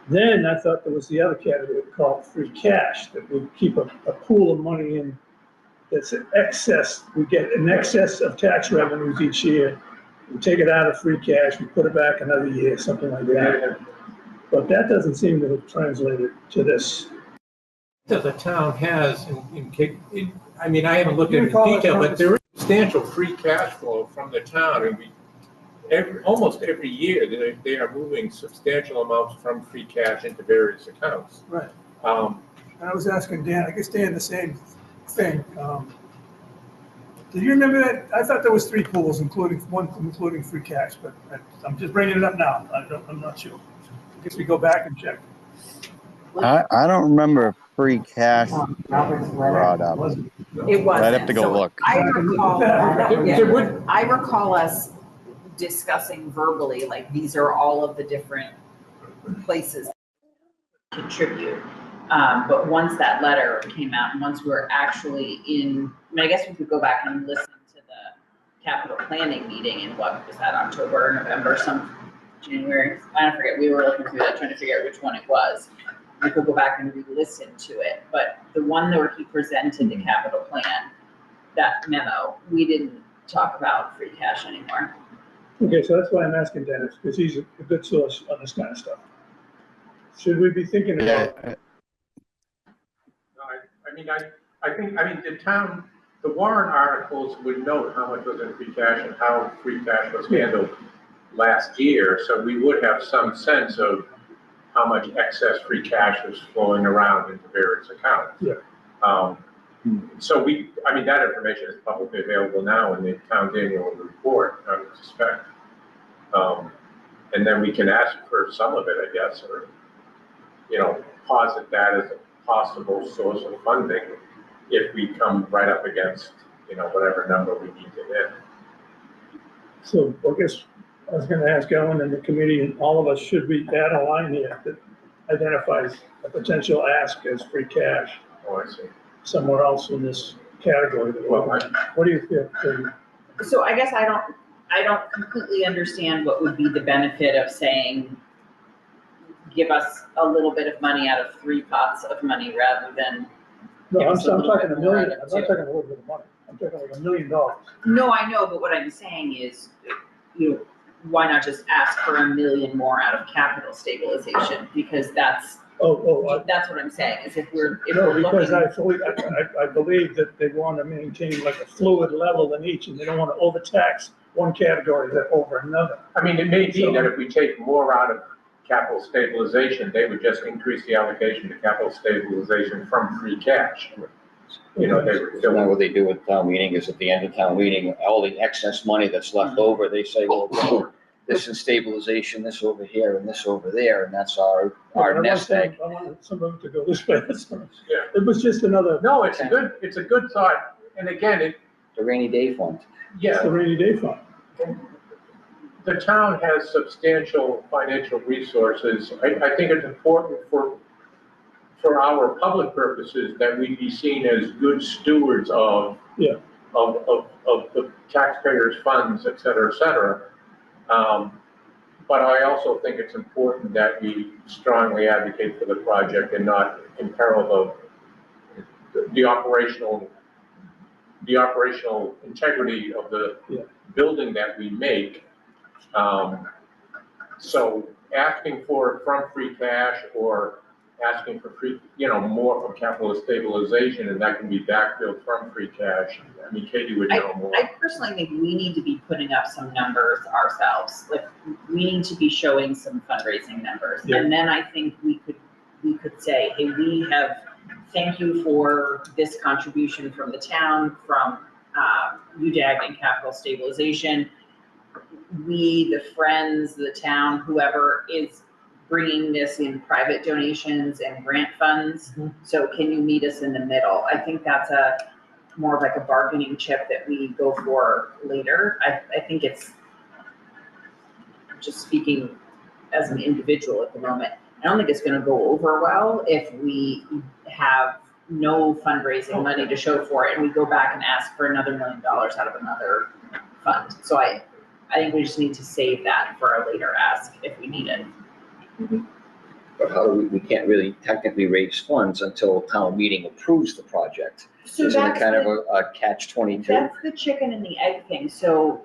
Then I thought there was the other category called free cash, that would keep a pool of money in that's excess. We get an excess of tax revenues each year. We take it out of free cash, we put it back another year, something like that. But that doesn't seem to have translated to this. That the town has, I mean, I haven't looked into detail, but there is substantial free cash flow from the town, and almost every year, they are moving substantial amounts from free cash into various accounts. Right. I was asking Dan, I guess Dan the same thing. Do you remember that? I thought there was 3 pools, including free cash, but I'm just bringing it up now. I'm not sure. I guess we go back and check. I don't remember free cash Robert's brought letter. up. It wasn't. I'd have to go So look. I recall us discussing verbally, like, these are all of the different places contribute. But once that letter came out, and once we were actually I guess we could go back and listen to the capital planning meeting in what was that, October, November, January, I forget, we were looking through that, trying to figure out which one it was. We could go back and re-listen to it, but the one where he presented the capital plan, that memo, we didn't talk about free cash anymore. Okay, so that's why I'm asking Dennis, because he's a good source on this kind of stuff. Should we be thinking about, Yeah, I think the town, the warrant articles would note how much was in free cash and how free cash was handled last year, so we would have some sense of how much excess free cash was flowing around into various accounts. Yeah. So that information is publicly available now in the town's annual report, I would suspect. And then we can ask for some of it, I guess, or, posit that as a possible source of funding if we come right up against, whatever number we need to hit. so I guess I was gonna ask Ellen and the committee and all of us, should we add a line here that identifies a potential ask as free cash Oh, I see. somewhere else in this category? What do you feel? So I guess I don't completely understand what would be the benefit of saying, give us a little bit of money out of 3 pots of money rather than. No, I'm It's a little talking bit $1 more million, out I'm of not two. talking a little bit of money, I'm talking like $1 million. No, I know, but what I'm saying is, why not just ask for $1 million more out of capital stabilization? Because that's what I'm saying, is if we're No, because looking. I believe that they want to maintain like a fluid level in each, and they don't want to overtax one category over another. It may be that if we take more out of capital stabilization, they would just increase the allocation to capital stabilization from free cash. Isn't that what they do with town meeting, is at the end of town meeting, all the excess money that's left over, they say, well, this is stabilization, this over here and this over there, and that's our nest egg. I want some of it to go this way. Yeah. It was just another, No, it's a good thought, and again, The rainy day fund. it's the rainy day fund. the town has substantial financial resources. I think it's important for our public purposes that we be seen as good stewards of Yeah. of the taxpayers' funds, et cetera. But I also think it's important that we strongly advocate for the project and not imperil the operational integrity of the building that we make. So asking for it from free cash or asking for more from capital stabilization, and that can be backfilled from free cash. Katie would know more. I personally think we need to be putting up some numbers ourselves, like, we need to be showing some fundraising numbers. Yeah. And then I think we could say, hey, thank you for this contribution from the town, from UDAG and capital stabilization. We, the friends, the town, whoever is bringing this in private donations and grant funds. Mhm. So can you meet us in the middle? I think that's more of like a bargaining chip that we go for later. I think it's, just speaking as an individual at the moment, I don't think it's gonna go over well if we have no fundraising money to show for it and we go back and ask for another $1 million out of another fund. So I think we just need to save that for a later ask if we need it. But how do we can't really technically raise funds until town meeting approves the project. So Isn't it that's kind of a catch-22? That's the chicken and the egg thing. So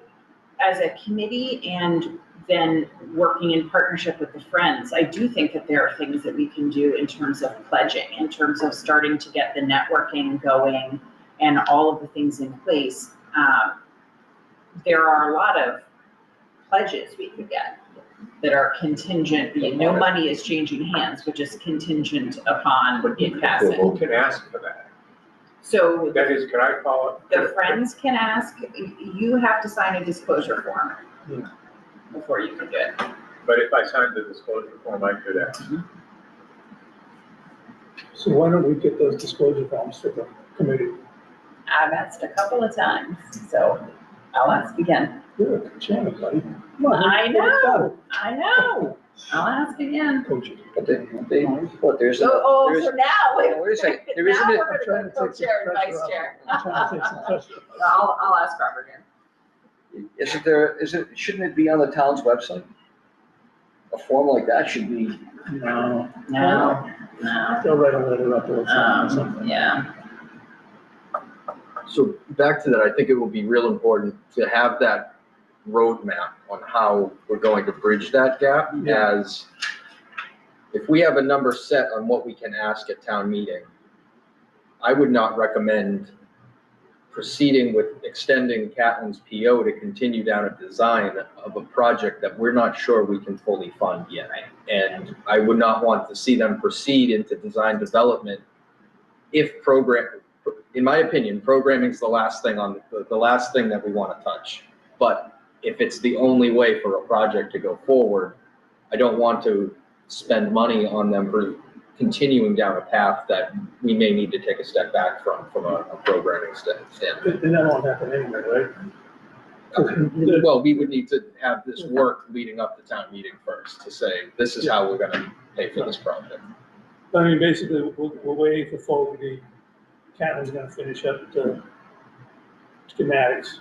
as a committee and then working in partnership with the friends, I do think that there are things that we can do in terms of pledging, in terms of starting to get the networking going and all of the things in place. There are a lot of pledges we could get that are contingent, no money is changing hands, but just contingent upon it passing. Who can ask for that? So That is, can I call it? the friends can ask, you have to sign a disclosure form before you can do it. But if I signed the disclosure form, I could ask. So why don't we get those disclosure forms to the committee? I've asked a couple of times, so I'll ask again. You're a chairman, buddy. Come on, I get it done. know, I'll ask again. Coach it. But there's So there's- now, wait a second, there isn't now a- we're I'm trying gonna to go take some co-chair and pressure vice off. chair. I'm trying to take some pressure off. I'll ask Robert again. shouldn't it be on the town's website? a form like that should be, No, No, they'll write a letter up or something. yeah. So back to that, I think it will be real important to have that roadmap on how we're going to bridge that gap. Yeah. As if we have a number set on what we can ask at town meeting, I would not recommend proceeding with extending Catlin's PO to continue down a design of a project that we're not sure we can fully fund yet. And I would not want to see them proceed into design development if in my opinion, programming is the last thing that we want to touch. But if it's the only way for a project to go forward, I don't want to spend money on them for continuing down a path that we may need to take a step back from a programming standpoint. And that won't happen anyway, right? Well, we would need to have this work leading up to town meeting first to say, this is how we're gonna pay for this project. I mean, basically, we're waiting for Fogarty. Catlin's gonna finish up the schematics.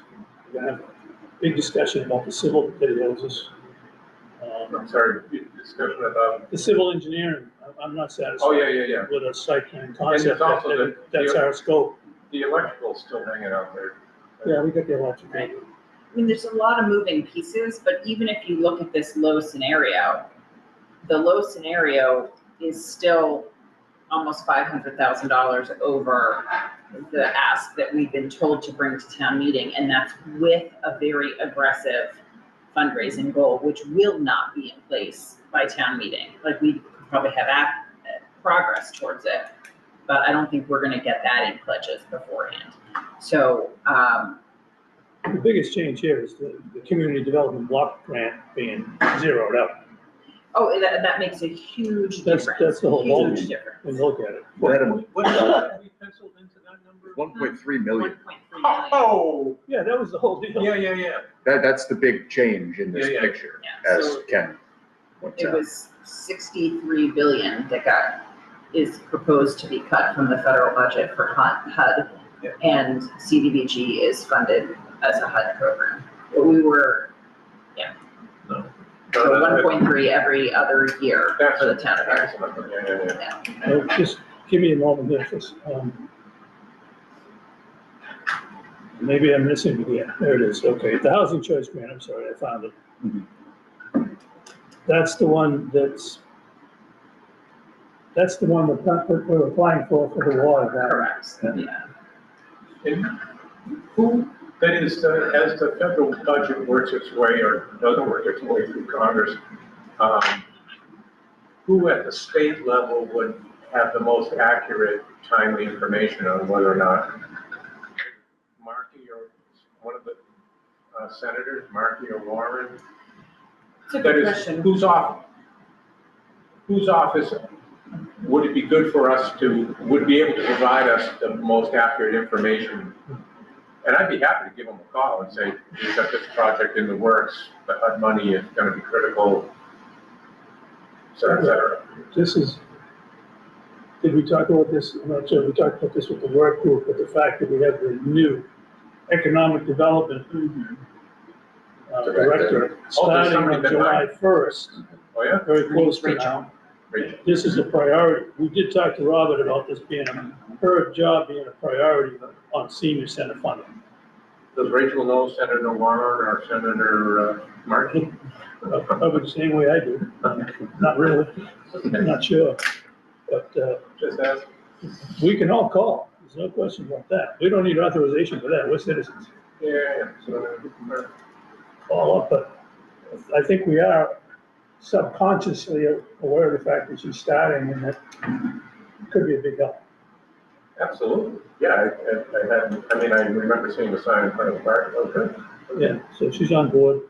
We're gonna have a big discussion about the civil hoses. I'm sorry, discussion about, The civil engineering, I'm not satisfied. oh, yeah. With a site plan And concept, there's also that's our scope. The electrical's still hanging out there. Yeah, we got the electric. Right. I mean, there's a lot of moving pieces, but even if you look at this low scenario, the low scenario is still almost $500,000 over the ask that we've been told to bring to town meeting, and that's with a very aggressive fundraising goal, which will not be in place by town meeting. Like, we could probably have progress towards it, but I don't think we're gonna get that in pledges beforehand. So, The biggest change here is the community development block grant being zeroed out. oh, that makes a huge difference. That's the whole Huge volume. difference. And look at it. What have we penciled into that number? 1.3 million. 1.3 million. Oh, Yeah, that was the whole deal. yeah. That's the big change in this Yeah. picture, Yeah. as So Ken points it out. was 63 billion that is proposed to be cut from the federal budget for HUD. Yeah. And CDBG is funded as a HUD program. But we were, so 1.3 every other year for the town of Ayer. Yeah. Just give me a moment here, 'cause, maybe I'm missing it here. There it is. Okay, the housing choice grant, I'm sorry, I found it. That's the one that we're applying for the water. Right? Correct, yeah. And who, that is, as the federal budget works its way or doesn't work its way through Congress, who at the state level would have the most accurate, timely information on whether or not Markey or one of the senators, Markey or Warren? It's a That good is, question. whose office would it be good for us would be able to provide us the most accurate information? And I'd be happy to give them a call and say, we've got this project in the works, the HUD money is gonna be critical, et cetera, et cetera. This is, did we talk about this? I'm not sure, we talked about this with the work group, but the fact that we have the new economic development director starting somebody on been July hired? 1st, Oh, yeah? very close to Rachel. now. Rachel. This is a priority. We did talk to Robert about this being, her job being a priority on senior center funding. Does Rachel know Senator Warren or Senator Markey? Probably the same way I do. Not really, not sure. But Just ask. we can all call. There's no question about that. We don't need authorization for that. We're citizens. Yeah, so, Call up, but I think we are subconsciously aware of the fact that she's starting and that could be a big help. absolutely. Yeah, I remember seeing the sign in front of the park, okay. Yeah, so she's on board.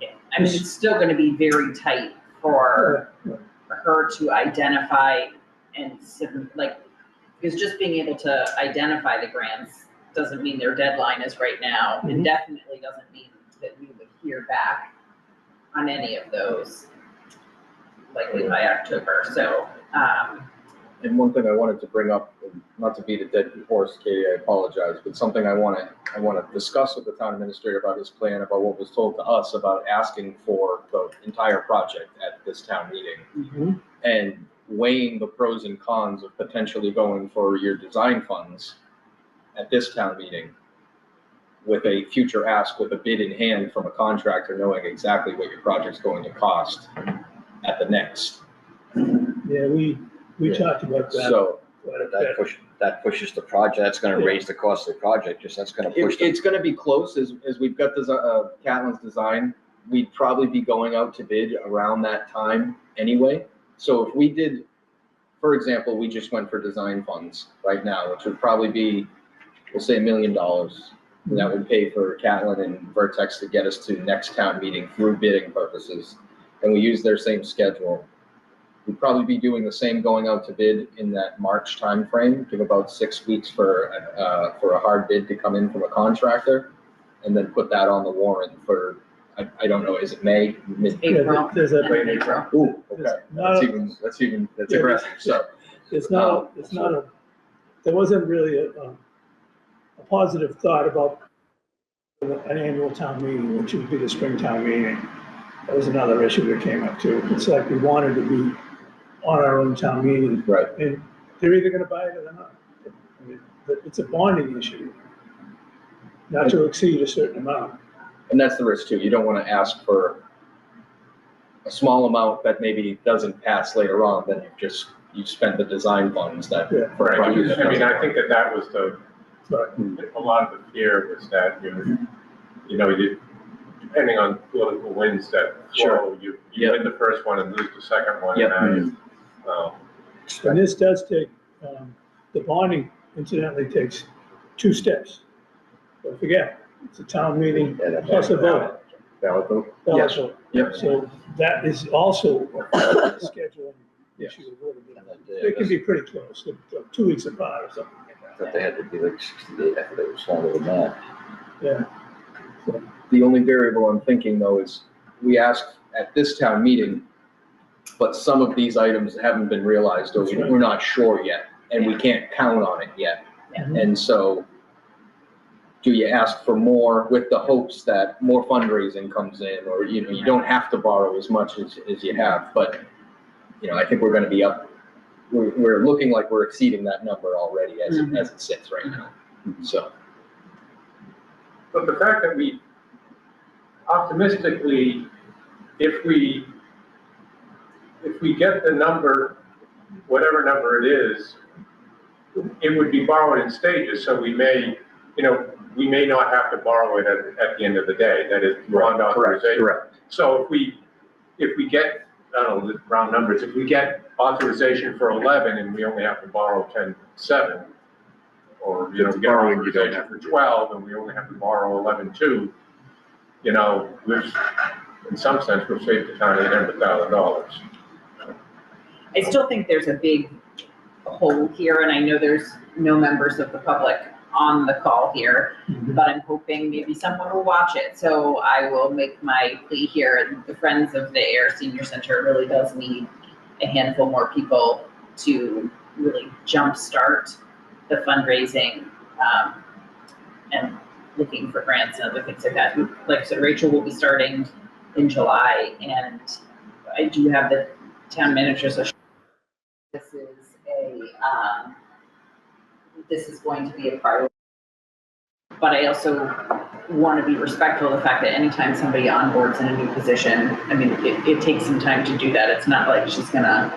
Yeah, I mean, it's still gonna be very tight for her to identify and because just being able to identify the grants doesn't mean their deadline is right now, and definitely doesn't mean that we would hear back on any of those likely by October. So, And one thing I wanted to bring up, and not to beat a dead horse, Katie, I apologize, but something I want to discuss with the town administrator about his plan, about what was told to us about asking for the entire project at this town meeting. And weighing the pros and cons of potentially going for your design funds at this town meeting with a future ask with a bid in hand from a contractor knowing exactly what your project's going to cost at the next. Yeah, we talked about that. So quite a bit. That pushes the project, that's gonna raise the cost of the project, that's gonna push the. it's gonna be close as we've got this, Catlin's design. We'd probably be going out to bid around that time anyway. So if we did, for example, we just went for design funds right now, which would probably be, we'll say $1 million. And that would pay for Catlin and Vertex to get us to next town meeting through bidding purposes. And we use their same schedule. We'd probably be doing the same going out to bid in that March timeframe, give about 6 weeks for a hard bid to come in from a contractor, and then put that on the warrant for, I don't know, is it May? April. There's a, Late April. Ooh, okay, not that's Yeah. aggressive, so. it's not a, there wasn't really a positive thought about an annual town meeting, which would be the spring town meeting. That was another issue that came up too. It's like we wanted to be on our own town meeting. Right. And they're either gonna buy it or they're not. I mean, but it's a bonding issue, not to exceed a certain amount. And that's the risk too. You don't want to ask for a small amount that maybe doesn't pass later on, then you've spent the design funds that. Yeah. for a Right, project that I mean, doesn't I think that was a lot of the fear was that, depending on political winds that flow, you win the first one and lose the second one. Yep. And this does take, the bonding incidentally takes 2 steps. Don't forget, it's a town meeting plus a vote. Ballot vote? Ballot Yes. vote. Yep. So that is also a scheduling issue. a little bit. It can be pretty close, 2 weeks apart or something. I thought they had to be like 60 days, I thought it was longer than that. Yeah. The only variable I'm thinking though is we asked at this town meeting, but some of these items haven't been realized or we're not sure yet and we can't count on it yet. And so do you ask for more with the hopes that more fundraising comes in or, you don't have to borrow as much as you have, but I think we're going to be up. We're looking like we're exceeding that number already as it sits right now. So. But the fact that we optimistically, if we get the number, whatever number it is, it would be borrowed in stages, so we may not have to borrow it at the end of the day, that is bond authorization. Correct. So if we get, I don't know, the round numbers, if we get authorization for 11 and we only have to borrow 10.7, or, we get authorization for 12 and we only have to borrow 11.2, in some sense, we've saved the town $800,000. I still think there's a big hole here, and I know there's no members of the public on the call here, but I'm hoping maybe someone will watch it. So I will make my plea here. The Friends of the Ayer Senior Center really does need a handful more people to really jumpstart the fundraising and looking for grants and other things like that. Like I said, Rachel will be starting in July, and I do have the town manager's. This is going to be a priority. But I also want to be respectful of the fact that anytime somebody onboards in a new position, I mean, it takes some time to do that. It's not like she's gonna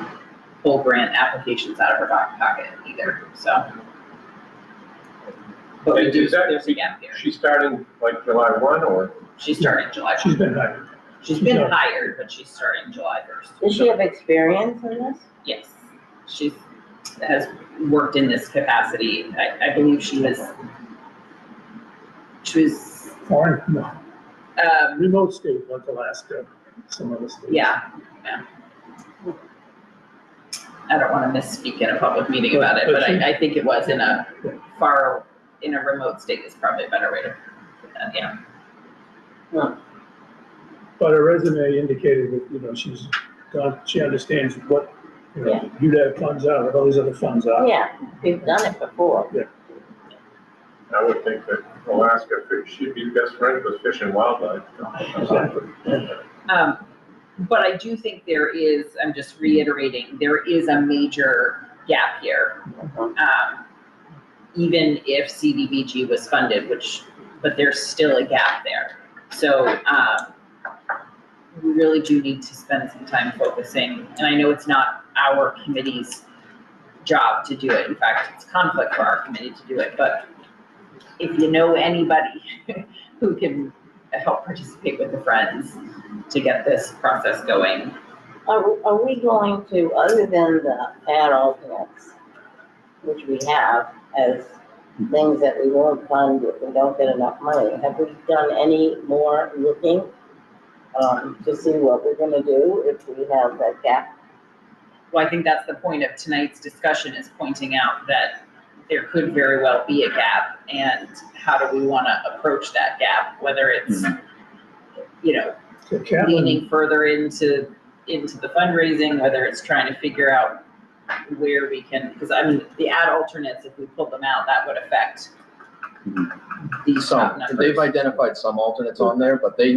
pull grant applications out of her back pocket either, so. But we do, there's a gap here. She's starting like July 1 or? She's starting July 1. She's been hired. She's been hired, but she's starting July 1st. Does she have experience in this? Yes, she has worked in this capacity. I believe she was Foreign, no, remote state like Alaska, some other states. yeah. I don't want to misspeak in a public meeting about it, but I think it was in a remote state is probably a better way to put that, yeah. But her resume indicated that, she understands what You know, you'd have funds out, and all these other funds out. Yeah, we've done it before. I would think that Alaska should be best friends with Fish and Wildlife. Exactly. But I do think there is, I'm just reiterating, there is a major gap here. Even if CDBG was funded, but there's still a gap there. So, we really do need to spend some time focusing, and I know it's not our committee's job to do it. In fact, it's conflict for our committee to do it, but if you know anybody who can help participate with the Friends to get this process going. Are we going to, other than the ad alternates, which we have as things that we won't fund if we don't get enough money, have we done any more looking to see what we're gonna do if we have that gap? Well, I think that's the point of tonight's discussion, is pointing out that there could very well be a gap, and how do we want to approach that gap, whether it's, you know, So Catlin, leaning further into the fundraising, whether it's trying to figure out where we can, because I mean, the ad alternates, if we pull them out, that would affect these top Some, numbers. they've identified some alternates on there, but they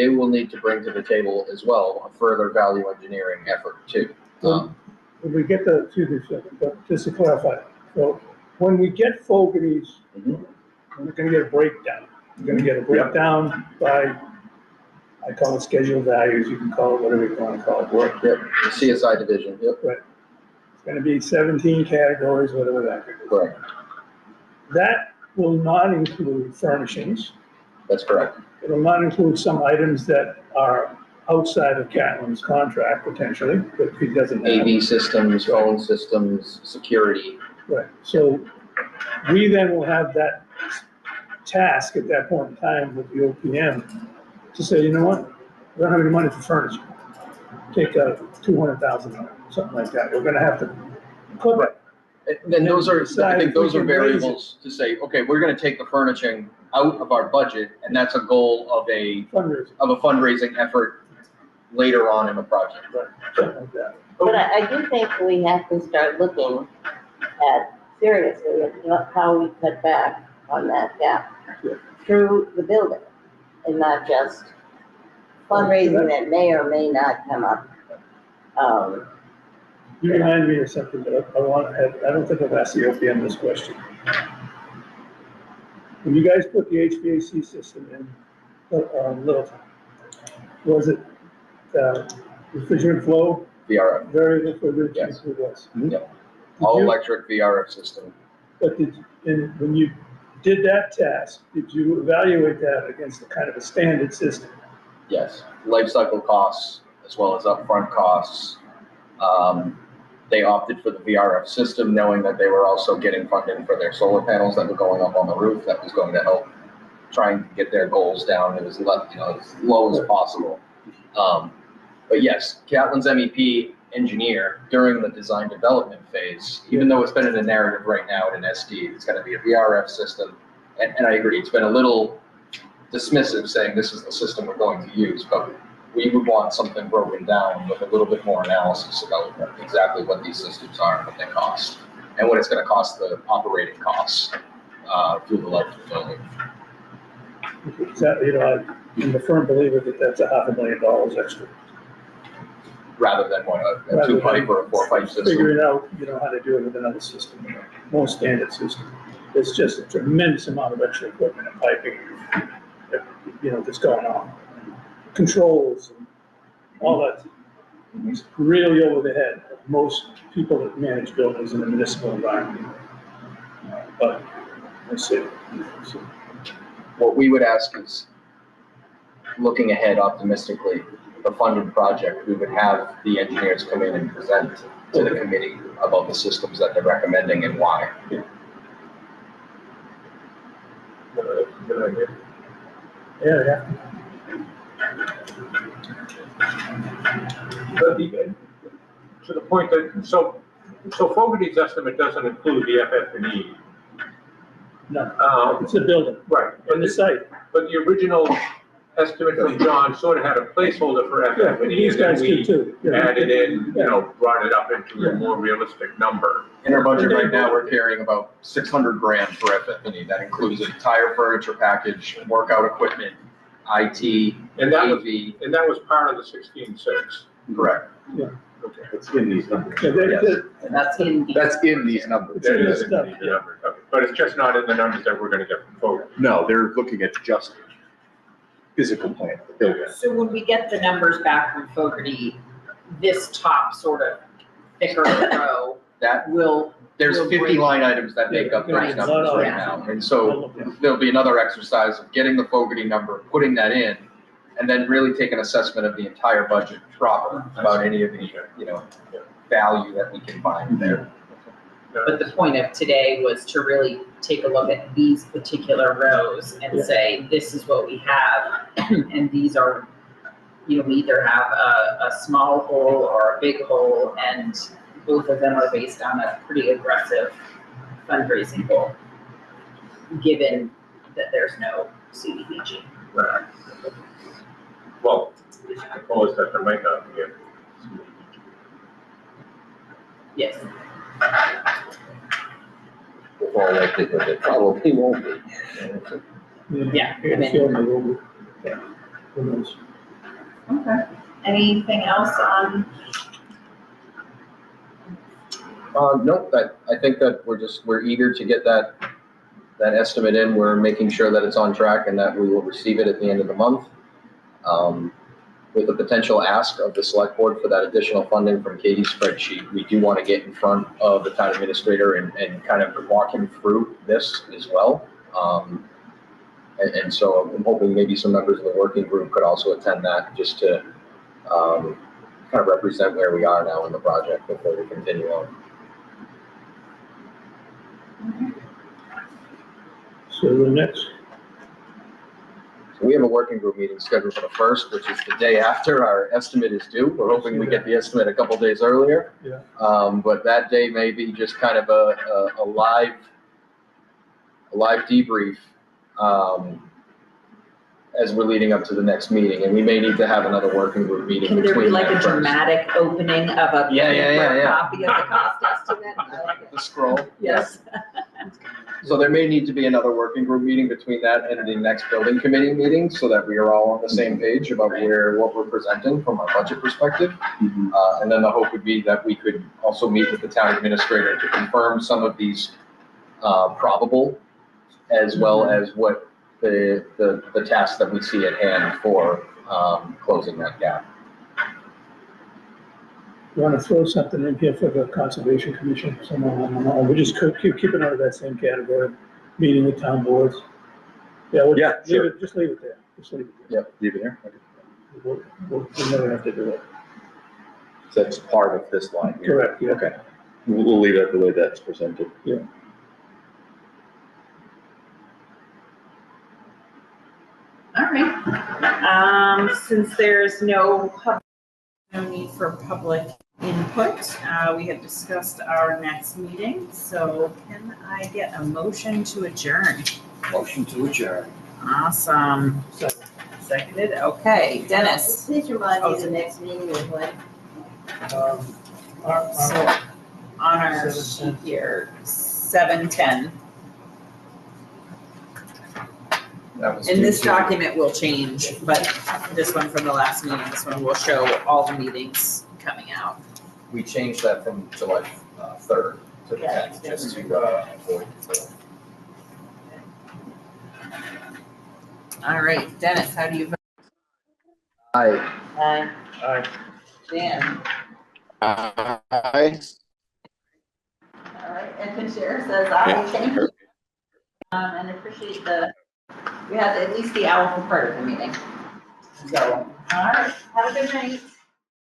will need to bring to the table as well a further value engineering effort too. when we get the, excuse me, sir, but just to clarify, so when we get Fogarty's, we're gonna get a breakdown. We're gonna get a breakdown by, I call it scheduled values, you can call it whatever you wanna call it, work. Yep, the CSI division, yep, It's gonna be 17 categories, whatever that is. correct, That will not include furnishings. that's correct. It will not include some items that are outside of Catlin's contract potentially, that he doesn't have. AV systems, phone systems, security. Right, so we then will have that task at that point in time with the OPM to say, you know what, we don't have any money for furniture. Take a 200,000 out, something like that. We're gonna have to put that. And then those are, I think those are Decide if we can raise it. variables to say, okay, we're gonna take the furnishing out of our budget, and that's a goal of a fundraising effort later on in the project. Something like that. But I do think we have to start looking at seriously at how we cut back on that gap through the building, and not just fundraising that may or may not come up. You remind me of something that I want to have, I don't think I've asked the OPM this question. When you guys put the HVAC system in, Littleton, was it, refrigerant flow, VRF, very refrigerant? Yes. It was. Yep. all electric VRF system. But and when you did that task, did you evaluate that against the kind of a standard system? Yes, life cycle costs as well as upfront costs. They opted for the VRF system, knowing that they were also getting funding for their solar panels that were going up on the roof. That was going to help trying to get their goals down. It was left, as low as possible. But yes, Catlin's MEP engineer during the design development phase, even though it's been in a narrative right now in an SD, it's going to be a VRF system. And I agree, it's been a little dismissive saying this is the system we're going to use, but we would want something broken down with a little bit more analysis about exactly what these systems are and what they cost, and what it's going to cost the operating costs through the life of the building. That, I'm a firm believer that that's $500,000 extra. Rather than what a two pipe or a four pipe system. Figuring out, how to do it with another system, more standard system. It's just a tremendous amount of extra equipment and piping, that's going on. Controls and all that. It's really over the head of most people that manage buildings in the municipal environment. But let's see. What we would ask is, looking ahead optimistically, the funded project, we would have the engineers come in and present to the committee about the systems that they're recommending and why. Good idea. Yeah. To the point that, so Fogarty's estimate doesn't include the FF&E. No, it's a building. Right. And the site. But the original estimate from John sort of had a placeholder for Yeah, FF&E. these guys and then do too. we Yeah. added in, brought it up into a more realistic number. In our budget right now, we're carrying about 600 grand for FF&E. That includes an entire furniture package, workout equipment, IT, And that was, AV. and that was part of the 16.6. Correct. It's in these numbers. Yeah, Yes. That's in. That's in these numbers. It's in That this is stuff, in the numbers, okay. But it's just not in the numbers that we're gonna get from Fogarty. No, they're looking at just physical plan, the building. So when we get the numbers back from Fogarty, this top sort of thicker row That, will. there's will 50 break- line items that make up Right. those numbers right Yeah. now. And so there'll be another exercise of getting the Fogarty number, putting that in, and then really take an assessment of the entire budget proper about any of the, value that we can find there. But the point of today was to really take a look at these particular rows and say, this is what we have. And these are, we either have a small hole or a big hole, and both of them are based on a pretty aggressive fundraising goal, given that there's no CDBG. Right. Well, it's proposed that there might not be a. Yes. With all likelihood, it probably won't be. Yeah, I I mean- feel my role. Yeah. Who knows? Okay. Anything else on? No, I think that we're eager to get that estimate in. We're making sure that it's on track and that we will receive it at the end of the month. With the potential ask of the select board for that additional funding from Katie's spreadsheet, we do want to get in front of the town administrator and kind of walk him through this as well. And so I'm hoping maybe some members of the working group could also attend that, just to kind of represent where we are now in the project before we continue on. So the next, So we have a working group meeting scheduled for the 1st, which is the day after our estimate is due. We're hoping we get the estimate a couple days earlier. Yeah. But that day may be just kind of a live debrief, as we're leading up to the next meeting, and we may need to have another working group meeting Can there be between like that a first. dramatic opening of a Yeah. copy of the cost estimate? I like it. The scroll. Yes. So there may need to be another working group meeting between that and the next building committee meeting, so that we are all on the same page about what we're presenting from a budget perspective. And then the hope would be that we could also meet with the town administrator to confirm some of these probable, as well as what the tasks that we see at hand for closing that gap. you want to throw something in here for the Conservation Commission, someone, we just keep it under that same category, meeting with town boards. Yeah, sure. Just leave it there, just leave it there. Leave it there? Okay. We'll never have to do it. So that's part of this line here? Correct, yeah. Okay. We'll leave it the way that's presented. All right. Since there's no need for public input, we have discussed our next meeting, so can I get a motion to adjourn? Motion to adjourn. Awesome. Seconded, okay. Dennis? Please remind me the next meeting is when? So on our sheet here, 7:10. That was And this due to- document will change, but this one from the last meeting, this one will show all the meetings coming out. We changed that from July 3rd to the 10th, just to avoid. All right, Dennis, how do you vote? Aye. Dan? Aye. All right, and the chair says aye, thank you. And appreciate we had at least the hour for part of the meeting. So, all right, have a good night.